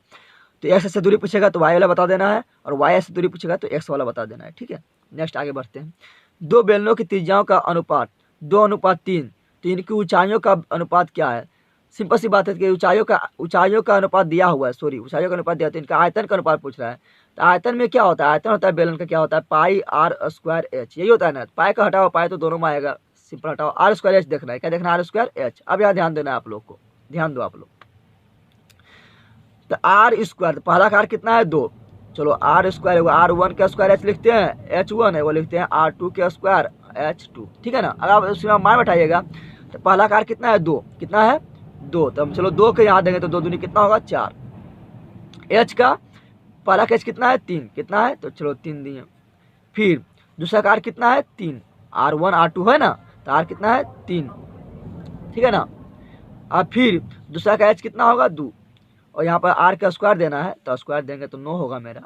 तो एक्स अक्ष से दूरी पूछेगा तो वाई वाला बता देना है, और वाई अक्ष से दूरी पूछेगा तो एक्स वाला बता देना है। ठीक है। नेक्स्ट आगे बढ़ते हैं। दो बेलनों की त्रिज्याओं का अनुपात 2:3। तो इनकी ऊंचाइयों का अनुपात क्या है? सिंपल सी बात है कि ऊंचाइयों का अनुपात दिया हुआ है, ऊंचाइयों का अनुपात दिया, तो इनका आयतन का अनुपात पूछ रहा है। तो आयतन में क्या होता है? आयतन होता है बेलन का क्या होता है? पाई r²h, यही होता है ना। पाई का हटाओ पाई तो दोनों में आएगा, सिंपल हटाओ। r²h देखना है। क्या देखना है? r²h। अब यहाँ ध्यान देना है आप लोग को, ध्यान दो आप लोग। तो r², पहला का r कितना है? 2। चलो r² r1 का स्क्वायर h लिखते हैं, h1 है वो लिखते हैं r2 के स्क्वायर h2। ठीक है ना। अगर आप उसमें मान बैठाइएगा तो पहला का r कितना है? 2। कितना है? 2। तो हम चलो 2 के यहाँ देंगे तो 2 दूनी कितना होगा? 4। h का पहला का h कितना है? 3। कितना है? तो चलो 3 दिए। फिर दूसरा का r कितना है? 3। r1 r2 है ना, तो r कितना है? 3। ठीक है ना। अब फिर दूसरा का h कितना होगा? 2, और यहाँ पर r का स्क्वायर देना है तो स्क्वायर देंगे तो 9 होगा मेरा।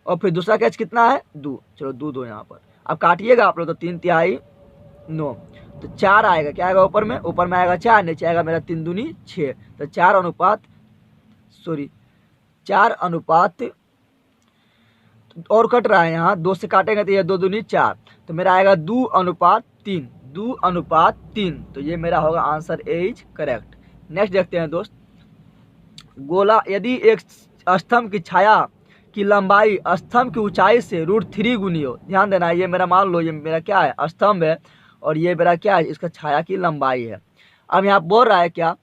और फिर दूसरा का h कितना है? 2। चलो 2 यहाँ पर। अब काटिएगा आप लोग तो 3 तिहाई 9, तो 4 आएगा। क्या आएगा ऊपर में? ऊपर में आएगा 4, नीचे आएगा मेरा 3 दूनी 6। तो 4 अनुपात और कट रहा है यहाँ, 2 से काटेंगे तो ये 2 दूनी 4, तो मेरा आएगा 2:3। 2:3। तो ये मेरा होगा answer A is correct. Next देखते हैं दोस्त, गोला यदि एक स्तंभ की छाया की लंबाई स्तंभ की ऊंचाई से √3 गुनी हो। ध्यान देना है, ये मेरा मान लो ये मेरा क्या है? स्तंभ है, और ये मेरा क्या है? इसका छाया की लंबाई है। अब यहाँ बोल रहा है क्या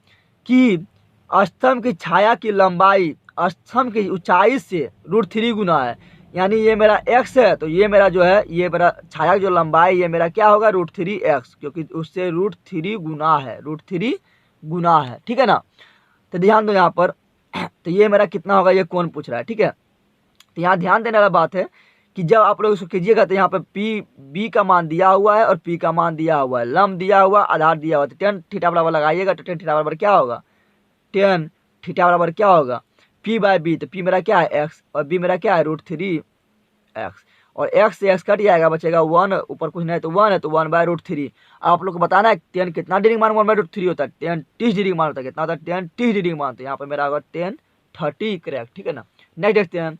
कि स्तंभ की छाया की लंबाई स्तंभ की ऊंचाई से √3 गुना है। यानी ये मेरा x है, तो ये मेरा जो है, ये मेरा छाया की जो लंबाई ये मेरा क्या होगा? √3x, क्योंकि उससे √3 गुना है, √3 गुना है। ठीक है ना। तो ध्यान दो यहाँ पर, तो ये मेरा कितना होगा? ये कौन पूछ रहा है? ठीक है। तो यहाँ ध्यान देने वाला बात है कि जब आप लोग इसको कीजिएगा तो यहाँ पर बी का मान दिया हुआ है और पी का मान दिया हुआ है, लंब दिया हुआ, आधार दिया हुआ है। तो tan थीटा बराबर लगाइएगा तो tan थीटा बराबर क्या होगा? tan थीटा बराबर क्या होगा? p/b। तो p मेरा क्या है? x, और b मेरा क्या है? √3x, और x से x कट जाएगा, बचेगा 1, ऊपर कुछ नहीं तो 1 है, तो 1/√3। आप लोग को बताना है tan कितना डिग्री मान 1/√3 होता है? tan 30 डिग्री मान होता है। कितना होता है? tan 30 डिग्री मान। तो यहाँ पर मेरा होगा tan 30 करेक्ट। ठीक है ना। नेक्स्ट देखते हैं,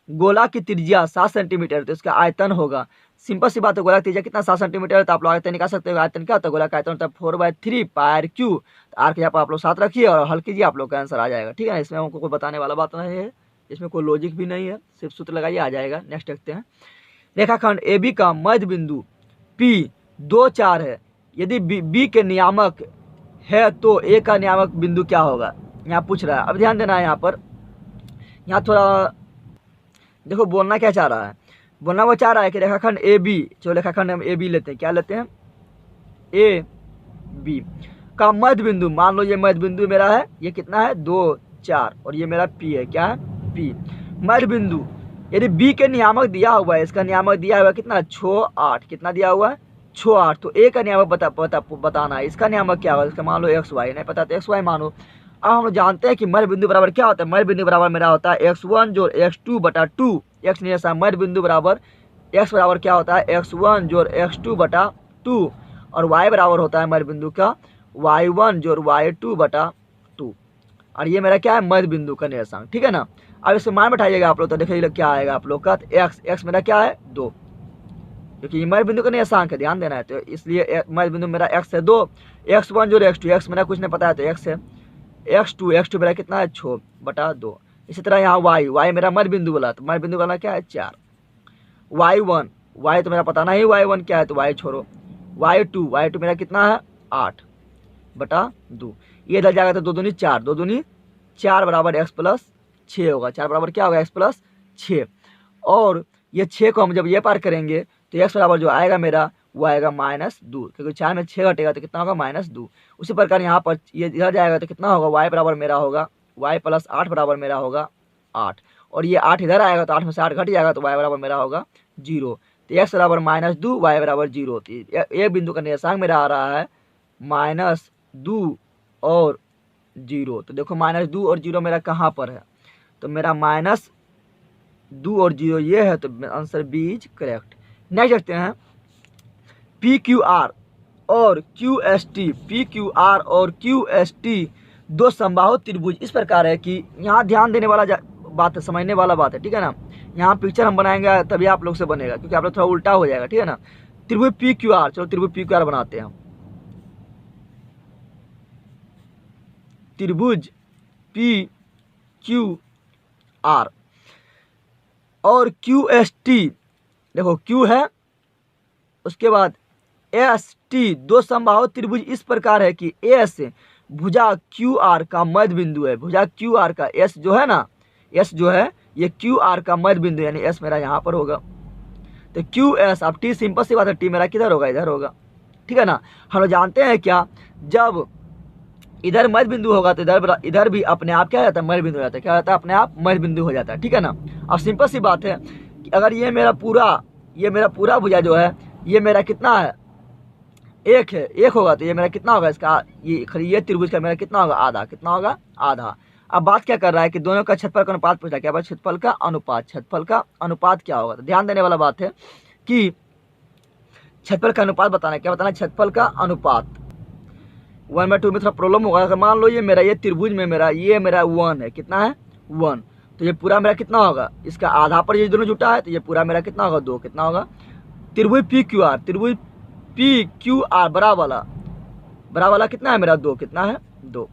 गोला की त्रिज्या 7 सेंटीमीटर, तो इसका आयतन होगा, सिंपल सी बात है, गोला की त्रिज्या कितना? 7 सेंटीमीटर। तो आप लोग आयतन निकाल सकते हो। आयतन क्या होता है? गोला का आयतन होता है 4/3 πr3। आर के यहाँ पर आप लोग 7 रखिए और हल कीजिए, आप लोग का आंसर आ जाएगा। ठीक है ना। इसमें हमको कोई बताने वाला बात नहीं है, इसमें कोई लॉजिक भी नहीं है, सिर्फ सूत्र लगाइए आ जाएगा। नेक्स्ट देखते हैं, रेखाखंड ए बी का मध्य बिंदु P 2 4 है। यदि बी के नियामक है तो ए का नियामक बिंदु क्या होगा? यहाँ पूछ रहा है। अब ध्यान देना है यहाँ पर, यहाँ थोड़ा देखो बोलना क्या चाह रहा है। बोलना वो चाह रहा है कि रेखाखंड ए बी, जो रेखाखंड हम ए बी लेते हैं, क्या लेते हैं? ए बी का मध्य बिंदु, मान लो ये मध्य बिंदु मेरा है, ये कितना है? 2 4, और ये मेरा पी है। क्या है? पी। मध्य बिंदु यदि बी के नियामक दिया हुआ है, इसका नियामक दिया हुआ है कितना? 6 8। कितना दिया हुआ है? 6 8। तो ए का नियामक बताना है। इसका नियामक क्या होगा? इसका मान लो XY, नहीं पता तो XY मानो। अब हम लोग जानते हैं कि मध्य बिंदु बराबर क्या होता है? मध्य बिंदु बराबर मेरा होता है x1 जो x2/2। x नहीं ऐसा, मध्य बिंदु बराबर x बराबर क्या होता है x1 जोड़ x2 बटा 2 और y बराबर होता है मध्य बिंदु का y1 जोड़ y2 बटा 2 और ये मेरा क्या है मध्य बिंदु का निर्देशांक, ठीक है ना। अब इसमें मान बैठाइएगा आप लोग तो देखिए क्या आएगा आप लोग का x मेरा क्या है 2, क्योंकि मध्य बिंदु का निर्देशांक है, ध्यान देना है, तो इसलिए मध्य बिंदु मेरा x है 2, x1 जोड़ x2, x मेरा कुछ नहीं पता है तो x है, x2 मेरा कितना है 6 बटा 2। इसी तरह यहाँ y मेरा मध्य बिंदु वाला, तो मध्य बिंदु वाला क्या है 4, y तो मेरा पता नहीं y1 क्या है तो y छोड़ो, y2 मेरा कितना है 8 बटा 2, ये इधर जाएगा तो 2 दूनी 4, 2 दूनी 4 बराबर x प्लस 6 होगा, 4 बराबर क्या होगा x प्लस 6, और ये 6 को हम जब ये पार करेंगे तो x बराबर जो आएगा मेरा वो आएगा -2, क्योंकि 4 में 6 घटेगा तो कितना होगा -2। उसी प्रकार यहाँ पर ये इधर जाएगा तो कितना होगा y बराबर मेरा होगा y प्लस 8 बराबर मेरा होगा 8, और ये 8 इधर आएगा तो 8 में से 8 घट जाएगा तो y बराबर मेरा होगा 0, तो x बराबर -2 y बराबर 0। एक बिंदु का निर्देशांक मेरा आ रहा है -2 और 0, तो देखो -2 और 0 मेरा कहाँ पर है, तो मेरा -2 और 0 ये है, तो answer B is correct. Next देखते हैं PQR और QST, PQR और QST दो समबाहु त्रिभुज इस प्रकार है कि यहाँ ध्यान देने वाला बात है, समझने वाला बात है, ठीक है ना। यहाँ पिक्चर हम बनाएंगे तभी आप लोग से बनेगा, क्योंकि आप लोग थोड़ा उल्टा हो जाएगा, ठीक है ना। त्रिभुज PQR, चलो त्रिभुज PQR बनाते हैं। त्रिभुज PQR और QST, देखो Q है उसके बाद ST, दो समबाहु त्रिभुज इस प्रकार है कि S भुजा QR का मध्य बिंदु है, भुजा QR का S जो है ना, S जो है ये QR का मध्य बिंदु, यानी S मेरा यहाँ पर होगा, तो QS, अब T सिंपल सी बात है, T मेरा किधर होगा इधर होगा, ठीक है ना। हम लोग जानते हैं क्या, जब इधर मध्य बिंदु होगा तो इधर भी अपने आप क्या जाता है मध्य बिंदु हो जाता है, क्या होता है अपने आप मध्य बिंदु हो जाता है, ठीक है ना। अब सिंपल सी बात है कि अगर ये मेरा पूरा भुजा जो है ये मेरा कितना है एक है, एक होगा तो ये मेरा कितना होगा इसका, ये त्रिभुज का मेरा कितना होगा आधा, कितना होगा आधा। अब बात क्या कर रहा है कि दोनों का क्षेत्रफल का अनुपात पूछा, क्या बात क्षेत्रफल का अनुपात क्या होगा, तो ध्यान देने वाला बात है कि क्षेत्रफल का अनुपात बताना, क्या बताना क्षेत्रफल का अनुपात। 1/2 में थोड़ा प्रॉब्लम होगा, अगर मान लो ये त्रिभुज में ये मेरा 1 है, कितना है 1, तो ये पूरा मेरा कितना होगा, इसका आधा पर ये दोनों जुटा है तो ये पूरा मेरा कितना होगा 2, कितना होगा। त्रिभुज PQR बड़ा वाला कितना है मेरा 2, कितना है 2,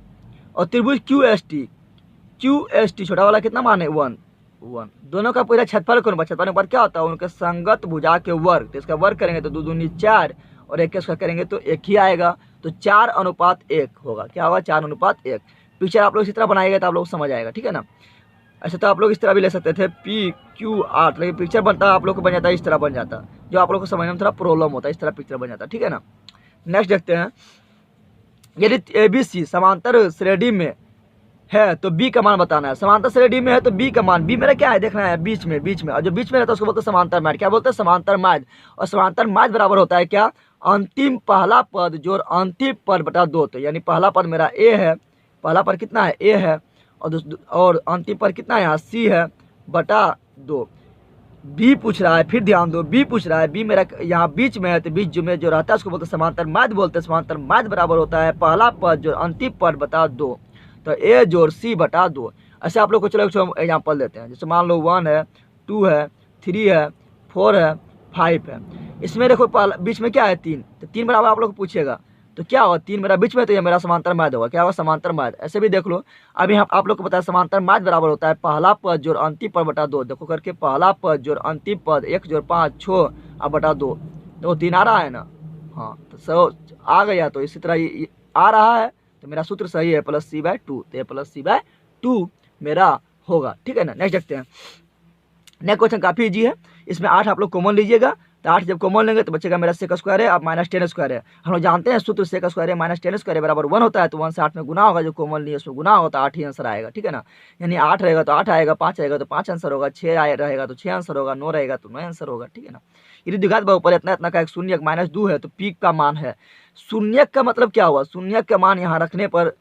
और त्रिभुज QST छोटा वाला कितना मान है 1, दोनों का पूरा क्षेत्रफल का अनुपात क्या होता है, उनके संगत भुजा के वर्ग, तो इसका वर्ग करेंगे तो 2 दूनी 4 और 1 इसका करेंगे तो 1 ही आएगा, तो 4:1 होगा, क्या होगा 4:1। पिक्चर आप लोग इसी तरह बनाएगा तो आप लोग समझ आएगा, ठीक है ना। ऐसे तो आप लोग इस तरह भी ले सकते थे PQR, लेकिन पिक्चर बनता है आप लोग को बन जाता है इस तरह बन जाता, जो आप लोग को समझने में थोड़ा प्रॉब्लम होता है, इस तरह पिक्चर बन जाता है, ठीक है ना। नेक्स्ट देखते हैं, यदि ABC समांतर श्रेणी में है तो B का मान बताना है। समांतर श्रेणी में है तो B का मान, B मेरा क्या है देखना है बीच में, और जो बीच में रहता है उसको बोलते हैं समांतर माध्य, क्या बोलते हैं समांतर माध्य, और समांतर माध्य बराबर होता है क्या, अंतिम पहला पद जोड़ अंतिम पद बटा 2, तो यानी पहला पद मेरा A है, पहला पद कितना है A है, और अंतिम पद कितना है यहाँ C है बटा 2। B पूछ रहा है, फिर ध्यान दो, B पूछ रहा है, B मेरा यहाँ बीच में है, तो बीच में जो रहता है उसको बोलते हैं समांतर माध्य बोलते हैं। समांतर माध्य बराबर होता है पहला पद जोड़ अंतिम पद बटा 2, तो A जोड़ C बटा 2। ऐसे आप लोग को चलो एग्जाम्पल देते हैं, जैसे मान लो 1 है, 2 है, 3 है, 4 है, 5 है, इसमें देखो बीच में क्या है 3, तो 3 बराबर आप लोग को पूछेगा तो क्या होगा, 3 मेरा बीच में तो ये मेरा समांतर माध्य होगा, क्या होगा समांतर माध्य। ऐसे भी देख लो, अभी आप लोग को पता है समांतर माध्य बराबर होता है पहला पद जोड़ अंतिम पद बटा 2, देखो करके पहला पद जोड़ अंतिम पद 1 जोड़ 5 6 अब बटा 2, देखो 3 आ रहा है ना, हाँ तो आ गया, तो इसी तरह आ रहा है तो मेरा सूत्र सही है +c/2, तो ये +c/2 मेरा होगा, ठीक है ना। नेक्स्ट देखते हैं, नेक्स्ट क्वेश्चन काफी इजी है, इसमें 8 आप लोग कॉमन लीजिएगा, तो 8 जब कॉमन लेंगे तो बचेगा मेरा sec स्क्वायर है, अब -10 है। हम लोग जानते हैं सूत्र sec स्क्वायर है -10 बराबर 1 होता है, तो 1 से 8 में गुना होगा, जो कॉमन लिए उसमें गुना होगा तो 8 ही आंसर आएगा, ठीक है ना। यानी 8 रहेगा तो 8 आएगा, 5 रहेगा तो 5 आंसर होगा, 6 रहेगा तो 6 आंसर होगा, 9 रहेगा तो 9 आंसर होगा, ठीक है ना। यदि द्विघात बहुपद इतना का एक शून्य -2 है तो P का मान है। शून्य का मतलब क्या हुआ, शून्य का मान यहाँ रखने पर,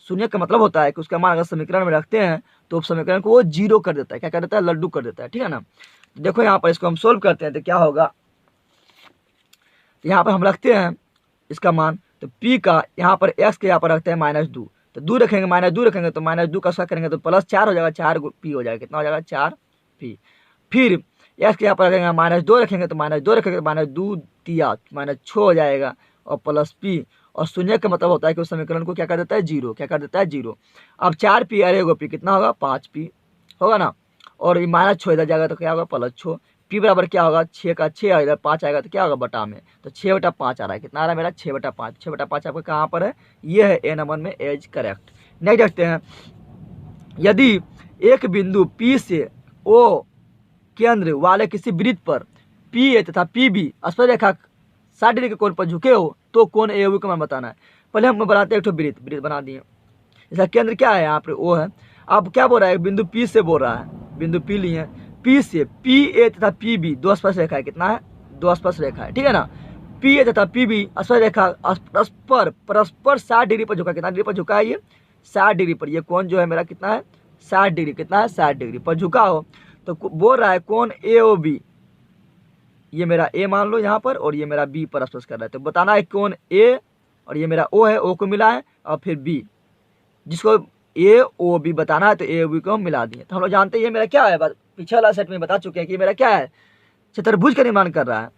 शून्य का मतलब होता है कि उसका मान अगर समीकरण में रखते हैं तो समीकरण को वो 0 कर देता है, क्या कर देता है लड्डू कर देता है, ठीक है ना। देखो यहाँ पर इसको हम सोल्व करते हैं तो क्या होगा, यहाँ पर हम रखते हैं इसका मान, तो p का यहाँ पर x के यहाँ पर रखते हैं -2, तो 2 रखेंगे, -2 रखेंगे तो -2 का स्क्वायर करेंगे तो +4 हो जाएगा, 4p हो जाएगा, कितना हो जाएगा 4p। फिर x के यहाँ पर रखेंगे -2 रखेंगे तो -2 रखेंगे तो -2 दिया -6 हो जाएगा और +p, और शून्य का मतलब होता है कि उस समीकरण को क्या कर देता है 0, क्या कर देता है 0। अब 4p और 1p कितना होगा 5p होगा ना, और ये -6 इधर जाएगा तो क्या होगा +6, p बराबर क्या होगा 6 का 6 इधर 5 आएगा तो क्या होगा बटा में, तो 6/5 आ रहा है, कितना आ रहा है मेरा 6/5, 6/5 आपका कहाँ पर है, ये है ए नंबर में एज करेक्ट। नेक्स्ट देखते हैं, यदि एक बिंदु P से O केंद्र वाले किसी वृत्त पर PA तथा PB स्पर्शरेखा 60 डिग्री के कोण पर झुके हो तो कोण AOB का मान बताना है। पहले हम बनाते हैं एक वृत्त बना दिए, इसका केंद्र क्या है यहाँ पे O है। अब क्या बोल रहा है, बिंदु P से बोल रहा है, बिंदु P लिए, P से PA तथा PB दो स्पर्शरेखा है, कितना है 2 स्पर्शरेखा है, ठीक है ना। PA तथा PB स्पर्शरेखा परस्पर 60 डिग्री पर झुका, कितना डिग्री पर झुका है ये 60 डिग्री पर, ये कोण जो है मेरा कितना है 60 डिग्री, कितना है 60 डिग्री पर झुका हो, तो बोल रहा है कोण AOB, ये मेरा A मान लो यहाँ पर और ये मेरा B पर स्पर्श कर रहा है, तो बताना है कोण A और ये मेरा O है, O को मिला है और फिर B, जिसको AOB बताना है तो AOB को हम मिला दिए। तो हम लोग जानते हैं ये मेरा क्या है, पीछे वाला सेट में बता चुके हैं कि मेरा क्या है, चतुर्भुज का निर्माण कर रहा है,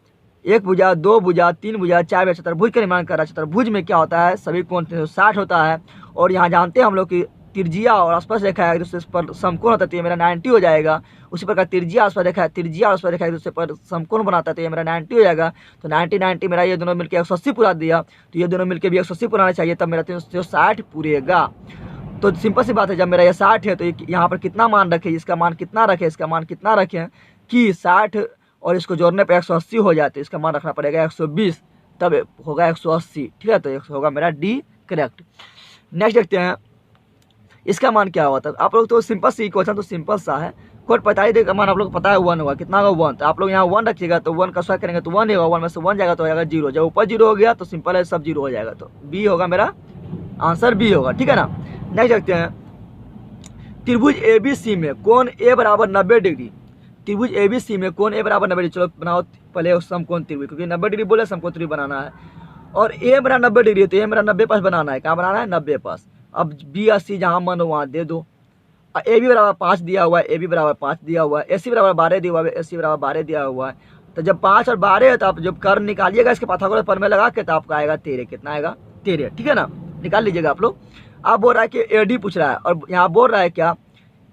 1 भुजा 2 भुजा 3 भुजा 4 भुजा, चतुर्भुज का निर्माण कर रहा है। चतुर्भुज में क्या होता है, सभी कोण 360 होता है, और यहाँ जानते हैं हम लोग कि त्रिज्या और स्पर्श रेखा है दूसरे पर समकोण होता है तो ये मेरा 90 हो जाएगा। उसी प्रकार त्रिज्या स्पर्श रेखा एक दूसरे पर समकोण बनाता है तो ये मेरा 90 हो जाएगा। तो 90 मेरा ये दोनों मिलकर 180 पूरा दिया, तो ये दोनों मिलकर भी 180 पुराना चाहिए, तब मेरा 360 पूरेगा। तो सिंपल सी बात है, जब मेरा ये 60 है तो यहाँ पर कितना मान रखे, इसका मान कितना रखें, इसका मान कितना रखें कि 60 और इसको जोड़ने पर 180 हो जाए, तो इसका मान रखना पड़ेगा 120, तब होगा 180, ठीक है। तो होगा मेरा डी करेक्ट। नेक्स्ट देखते हैं इसका मान क्या हुआ था। आप लोग तो सिंपल सी क्वेश्चन तो सिंपल सा है, कोड 45 डिग्री का मान आप लोग को पता है 1 होगा, कितना होगा 1, तो आप लोग यहाँ 1 रखिएगा तो 1 का स्क्वायर करेंगे तो 1 होगा, 1 में से 1 जाएगा तो हो जाएगा 0, जब ऊपर 0 हो गया तो सिंपल है सब 0 हो जाएगा, तो बी होगा मेरा आंसर, बी होगा, ठीक है ना। नेक्स्ट देखते हैं, त्रिभुज ABC में कोण A बराबर 90 डिग्री, त्रिभुज ABC में कोण A बराबर 90 डिग्री, चलो बनाओ पहले समकोण त्रिभुज, क्योंकि 90 डिग्री बोले समकोण त्रिभुज बनाना है, और A मेरा 90 डिग्री है तो ये मेरा 90 पास बनाना है, कहाँ बनाना है 90 पास। अब B और C जहाँ मन हो वहाँ दे दो, AB बराबर 5 दिया हुआ है, AB बराबर 5 दिया हुआ है, AC बराबर 12 दिया हुआ है, AC बराबर 12 दिया हुआ है, तो जब 5 और 12 है तो आप जब कर्व निकालिएगा इसके पाइथागोरस प्रमेय लगा के तो आपका आएगा 13, कितना आएगा 13, ठीक है ना, निकाल लीजिएगा आप लोग। अब बोल रहा है कि AD पूछ रहा है, और यहाँ बोल रहा है क्या,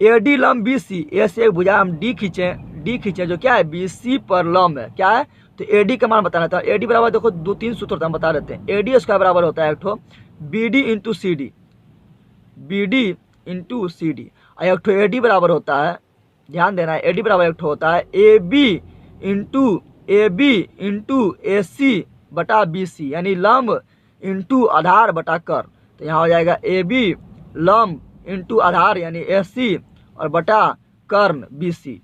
AD लंब BC, A से एक भुजा हम D खींचे जो क्या है BC पर लंब है, क्या है, तो AD का मान बताना था। AD बराबर देखो 2-3 सूत्र होता है, हम बता देते हैं। AD स्क्वायर बराबर होता है एक ठो BD into CD, BD into CD, और एक ठो AD बराबर होता है, ध्यान देना है, AD बराबर एक ठो होता है AB इंटू AC बटा BC, यानी लंब इंटू आधार बटा कर, तो यहाँ हो जाएगा AB लंब इंटू आधार यानी AC और बटा कर्ण BC,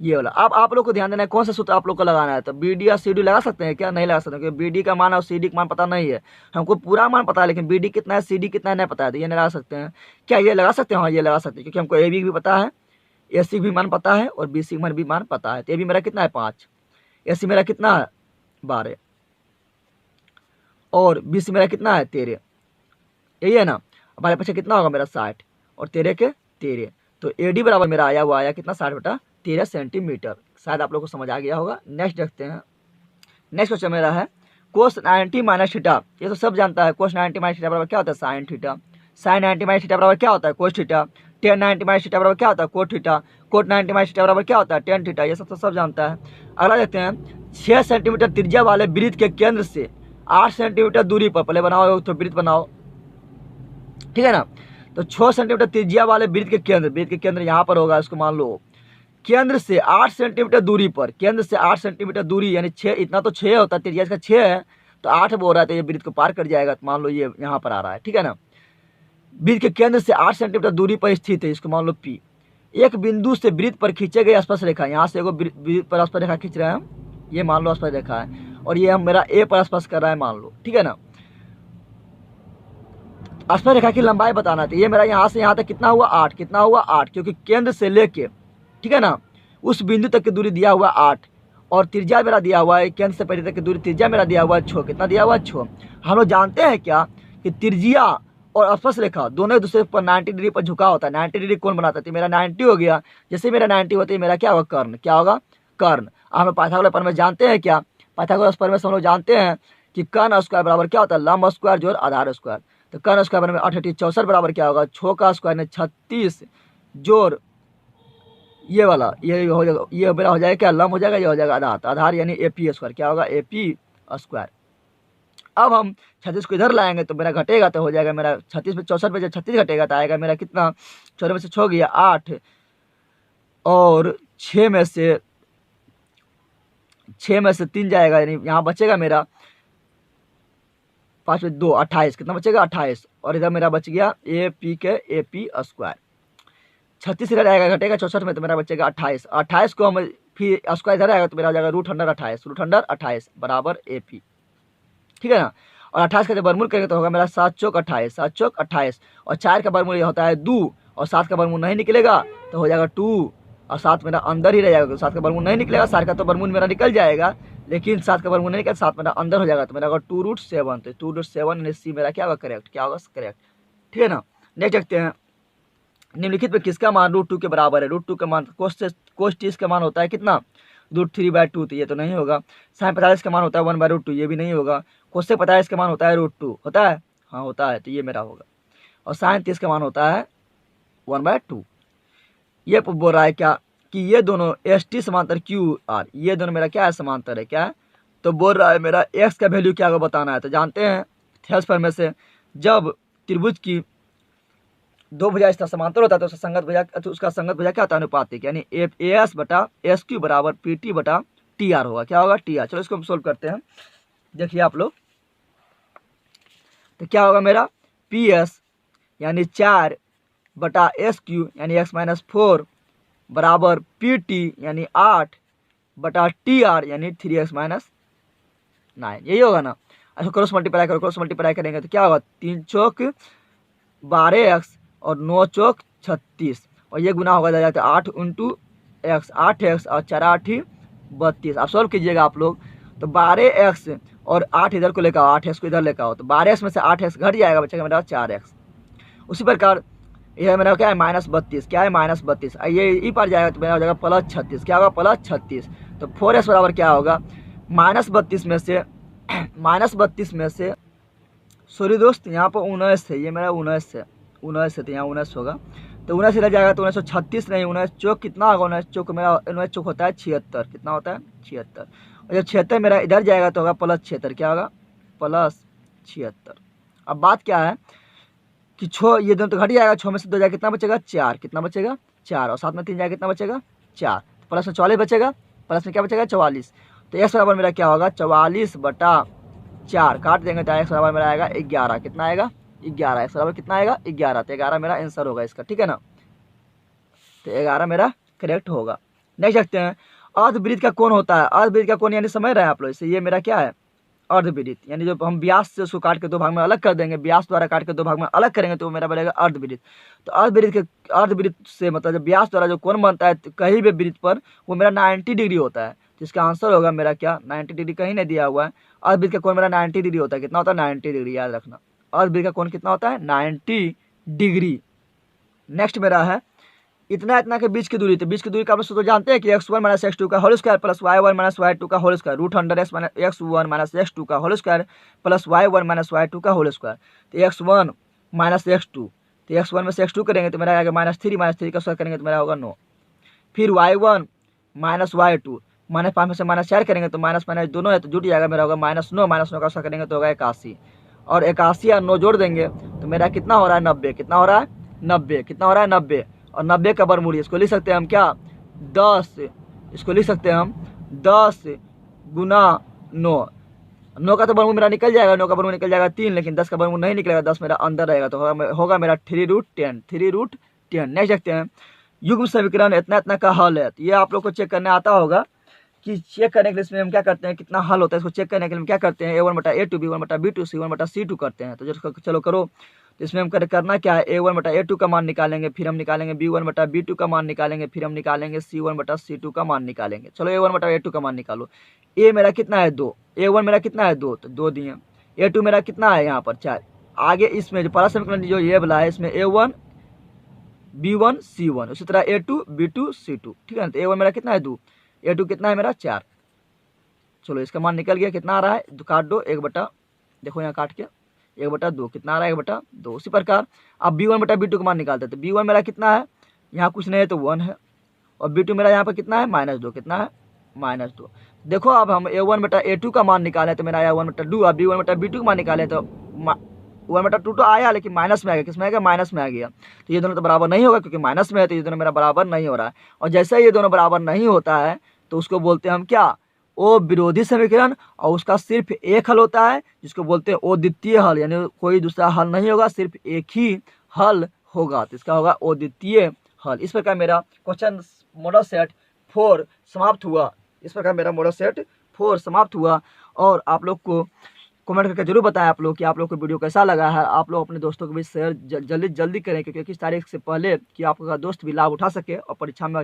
ये वाला। अब आप लोग को ध्यान देना है कौन सा सूत्र आप लोग को लगाना है, तो BD और CD लगा सकते हैं क्या, नहीं लगा सकते, क्योंकि BD का मान और CD का मान पता नहीं है, हमको पूरा मान पता है लेकिन BD कितना है CD कितना है नहीं पता है, तो ये नहीं लगा सकते हैं क्या, ये लगा सकते हैं, हाँ ये लगा सकते हैं, क्योंकि हमको AB भी पता है, AC भी मान पता है और BC का भी मान पता है। तो AB मेरा कितना है 5, AC मेरा कितना है 12 और BC मेरा कितना है 13, यही है ना। हमारे पास कितना होगा मेरा 60 और 13 के 13, तो AD बराबर मेरा आया कितना 60/13 सेंटीमीटर। शायद आप लोग को समझ आ गया होगा। नेक्स्ट देखते हैं, नेक्स्ट क्वेश्चन मेरा है कोस 90 माइनस थीटा, ये तो सब जानता है, कोस 90 माइनस थीटा बराबर क्या होता है sine theta, sine 90 minus theta बराबर क्या होता है cos theta, tan 90 minus theta बराबर क्या होता है cot theta, cot 90 minus theta बराबर क्या होता है टेन थीटा, ये सब तो सब जानता है। अगला देखते हैं 6 सेंटीमीटर त्रिज्या वाले वृत्त के केंद्र से 8 सेंटीमीटर दूरी पर, पहले बनाओ तो वृत्त बनाओ, ठीक है ना। तो 6 सेंटीमीटर त्रिज्या वाले वृत्त के केंद्र यहाँ पर होगा, इसको मान लो केंद्र से 8 सेंटीमीटर दूरी पर, केंद्र से 8 सेंटीमीटर दूरी यानी 6, इतना तो 6 होता है, त्रिज्या इसका 6 है तो 8 बोल रहा है, तो ये वृत्त को पार कर जाएगा, तो मान लो ये यहाँ पर आ रहा है, ठीक है ना। वृत्त के केंद्र से 8 सेंटीमीटर दूरी पर स्थित है, इसको मान लो P। एक बिंदु से वृत्त पर खींचे गए स्पर्श रेखा, यहाँ से एगो वृत्त पर स्पर्श रेखा खींच रहे हैं हम, ये मान लो स्पर्श रेखा है, और ये हम मेरा A पर स्पर्श कर रहा है मान लो, ठीक है ना। स्पर्श रेखा की लंबाई बताना थी, ये मेरा यहाँ से यहाँ तक कितना हुआ 8, कितना हुआ 8, क्योंकि केंद्र से लेके, ठीक है ना, उस बिंदु तक की दूरी दिया हुआ 8 और त्रिज्या मेरा दिया हुआ है केंद्र से परिधि तक की दूरी त्रिज्या मेरा दिया हुआ है 6। कितना दिया हुआ है 6। हम लोग जानते हैं क्या कि त्रिज्या और स्पर्श रेखा दोनों एक दूसरे पर 90 डिग्री पर झुका होता है। 90 डिग्री कौन बनाता है? तो मेरा 90 हो गया। जैसे मेरा 90 होता है मेरा क्या होगा? कर्ण। क्या होगा? कर्ण। हम लोग पाइथागोरस प्रमेय जानते हैं क्या? पाइथागोरस प्रमेय से हम लोग जानते हैं कि कर्ण स्क्वायर बराबर क्या होता है? लंब स्क्वायर जोड़ आधार स्क्वायर। तो कर्ण स्क्वायर बराबर 8 64 बराबर क्या होगा? 6 का स्क्वायर ने 36 जोड़ ये वाला ये हो जाएगा, ये मेरा हो जाएगा क्या? लंब हो जाएगा, ये हो जाएगा आधार। आधार यानी AP स्क्वायर। क्या होगा? AP square. अब हम 36 को इधर लाएंगे तो मेरा घटेगा, तो हो जाएगा मेरा 36 में 64 में जब 36 घटेगा तो आएगा मेरा कितना? 14 में से 6 गया 8 और 6 में से 3 जाएगा, यानी यहाँ बचेगा मेरा 5 में 2 28। कितना बचेगा? 28। और इधर मेरा बच गया AP स्क्वायर। 36 इधर आएगा घटेगा 64 में तो मेरा बचेगा 28। 28 को हम फिर स्क्वायर इधर आएगा तो मेरा हो जाएगा √28 बराबर AP। ठीक है ना। और 28 का जब वर्गमूल करेंगे तो होगा मेरा 7 चौक 28, 7 चौक 28 और 4 का वर्गमूल ये होता है 2 और 7 का वर्गमूल नहीं निकलेगा तो हो जाएगा 2 और 7 मेरा अंदर ही रह जाएगा। 7 का वर्गमूल नहीं निकलेगा, 7 का तो वर्गमूल मेरा निकल जाएगा लेकिन 7 का वर्गमूल नहीं निकलेगा, 7 मेरा अंदर हो जाएगा तो मेरा होगा 2√7। तो 2√7 यानी C मेरा क्या होगा? करेक्ट। क्या होगा? करेक्ट। ठीक है ना। नेक्स्ट देखते हैं निम्नलिखित में किसका मान √2 के बराबर है? √2 का मान कोस 30 का मान होता है कितना? √3/2। तो ये तो नहीं होगा। sin 45 का मान होता है 1/√2। ये भी नहीं होगा। कोसेक 45 का मान होता है √2। होता है? हाँ होता है, तो ये मेरा होगा। और sin 30 का मान होता है 1/2। ये बोल रहा है क्या कि ये दोनों ST समांतर QR, ये दोनों मेरा क्या है? समांतर है। क्या है? तो बोल रहा है मेरा x का वैल्यू क्या होगा बताना है। तो जानते हैं थेल्स प्रमेय से जब त्रिभुज की दो भुजा इस तरह समांतर होता है तो उसका संगत भुजा क्या होता है? अनुपातिक। यानी AS/SQ बराबर PT/TR होगा। क्या होगा? TR। चलो इसको हम सोल्व करते हैं। देखिए आप लोग, तो क्या होगा मेरा? PS यानी 4/SQ यानी x-4 बराबर PT यानी 8/TR यानी 3x-9। यही होगा ना। अच्छा क्रॉस मल्टीप्लाई करो, क्रॉस मल्टीप्लाई करेंगे तो क्या होगा? 3 चौक 12x और 9 चौक 36 और ये गुना होगा जाता है 8 × x 8x और 4 8 32। आप सॉल्व कीजिएगा आप लोग तो 12x और 8 इधर को लेकर आओ, 8x को इधर लेकर आओ तो 12x में से 8x घट जाएगा, बचेगा मेरा 4x। उसी प्रकार यह मेरा क्या है? -32। क्या है? -32। ये ई पार जाएगा तो मेरा हो जाएगा +36। क्या होगा? +36। तो 4x बराबर क्या होगा? -32 में से सॉरी दोस्त यहाँ पर 19 है, ये मेरा 19 है, 19 है तो यहाँ 19 होगा। तो 19 इधर जाएगा तो 1936 नहीं, 19 चौक कितना होगा? 19 चौक मेरा 19 चौक होता है 76। कितना होता है? 76। और जब 76 मेरा इधर जाएगा तो होगा +76। क्या होगा? +76। अब बात क्या है कि 6 ये दोनों तो घट जाएगा, 6 में से 2 जाएगा कितना बचेगा? 4। कितना बचेगा? 4 और 7 में 3 जाएगा कितना बचेगा? 4। प्लस में 44 बचेगा, प्लस में क्या बचेगा? 44। तो x बराबर मेरा क्या होगा? 44/4 काट देंगे तो x बराबर मेरा आएगा 11। कितना आएगा? 11। x बराबर कितना आएगा? 11। तो 11 मेरा आंसर होगा इसका। ठीक है ना। तो 11 मेरा करेक्ट होगा। नेक्स्ट देखते हैं अर्धवृत्त का कोण होता है। अर्धवृत्त का कोण यानी समझ रहे हैं आप लोग इसे? ये मेरा क्या है? अर्धवृत्त यानी जब हम व्यास से उसको काट के 2 भाग में अलग कर देंगे, व्यास द्वारा काट के 2 भाग में अलग करेंगे तो वो मेरा बनेगा अर्धवृत्त। तो अर्धवृत्त से मतलब जब व्यास द्वारा जो कोण बनता है कहीं भी वृत्त पर वो मेरा 90 डिग्री होता है। तो इसका आंसर होगा मेरा क्या? 90 डिग्री कहीं नहीं दिया हुआ है। अर्धवृत्त का कोण मेरा 90 डिग्री होता है। कितना होता है? 90 डिग्री, याद रखना। अर्धवृत्त का कोण कितना होता है? 90 डिग्री। नेक्स्ट मेरा है इतना के बीच की दूरी। तो बीच की दूरी का आप लोग तो जानते हैं कि x1 - x2 का whole square plus y1 - y2 का होल स्क्वायर √100 x1 - x2 का whole square plus y1 - y2 का होल स्क्वायर। तो x1 - x2, तो x1 में से x2 करेंगे तो मेरा आएगा -3 का स्क्वायर करेंगे तो मेरा होगा 9। फिर y1 - y2 -5 में से -4 करेंगे तो माइनस माइनस दोनों है तो जुट जाएगा, मेरा होगा -9 का स्क्वायर करेंगे तो होगा 81 और 81 और 9 जोड़ देंगे तो मेरा कितना हो रहा है? 90। कितना हो रहा है? 90। कितना हो रहा है? 90। और 90 का वर्गमूल इसको लिख सकते हैं हम क्या? 10। इसको लिख सकते हैं हम 10 गुना 9। 9 का तो वर्गमूल मेरा निकल जाएगा, 9 का वर्गमूल निकल जाएगा 3, लेकिन 10 का वर्गमूल नहीं निकलेगा, 10 मेरा अंदर रहेगा तो होगा मेरा 3√10। नेक्स्ट देखते हैं युग्म समीकरण इतना का हल है। तो ये आप लोग को चेक करने आता होगा कि चेक करने के लिए इसमें हम क्या करते हैं, कितना हल होता है इसको चेक करने के लिए हम क्या करते हैं A1/A2 B1/B2 C1/C2 करते हैं। तो चलो करो। तो इसमें हम करना क्या है, A1 बटा A2 का मान निकालेंगे, फिर हम निकालेंगे B1 बटा B2 का मान निकालेंगे, फिर हम निकालेंगे C1 बटा C2 का मान निकालेंगे। चलो A1 बटा A2 का मान निकालो। A मेरा कितना है 2, A1 मेरा कितना है 2, तो 2 दिए। A2 मेरा कितना है यहाँ पर 4। आगे इसमें जो पहला समीकरण जो ये वाला है इसमें A1 B1 C1, उसी तरह A2 B2 C2, ठीक है ना। तो A1 मेरा कितना है 2, A2 कितना है मेरा 4। चलो इसका मान निकल गया, कितना आ रहा है, काट दो 1 बटा, देखो यहाँ काट के 1 बटा 2 कितना आ रहा है 1 बटा 2। उसी प्रकार अब B1 बटा B2 का मान निकालते हैं। तो B1 मेरा कितना है, यहाँ कुछ नहीं है तो 1 है, और B2 मेरा यहाँ पर कितना है -2, कितना है -2। देखो अब हम A1 बटा A2 का मान निकालें तो मेरा आया 1 बटा 2, अब B1 बटा B2 का मान निकालें तो 1 बटा 2 तो आया, लेकिन माइनस में आ गया, किस में आ गया, माइनस में आ गया। तो ये दोनों तो बराबर नहीं होगा, क्योंकि माइनस में है, तो ये दोनों मेरा बराबर नहीं हो रहा है। और जैसे ये दोनों बराबर नहीं होता है तो उसको बोलते हैं हम क्या, ओ विरोधी समीकरण, और उसका सिर्फ एक हल होता है जिसको बोलते हैं ओ द्वितीय हल, यानी कोई दूसरा हल नहीं होगा, सिर्फ एक ही हल होगा, तो इसका होगा ओ द्वितीय हल। इस प्रकार मेरा क्वेश्चन मॉडल सेट 4 समाप्त हुआ। इस प्रकार मेरा मॉडल सेट 4 समाप्त हुआ। और आप लोग को कमेंट करके जरूर बताएं आप लोग कि आप लोग को वीडियो कैसा लगा है। आप लोग अपने दोस्तों को भी शेयर जल्दी करें, क्योंकि 21 तारीख से पहले कि आपका दोस्त भी लाभ उठा सके और परीक्षा में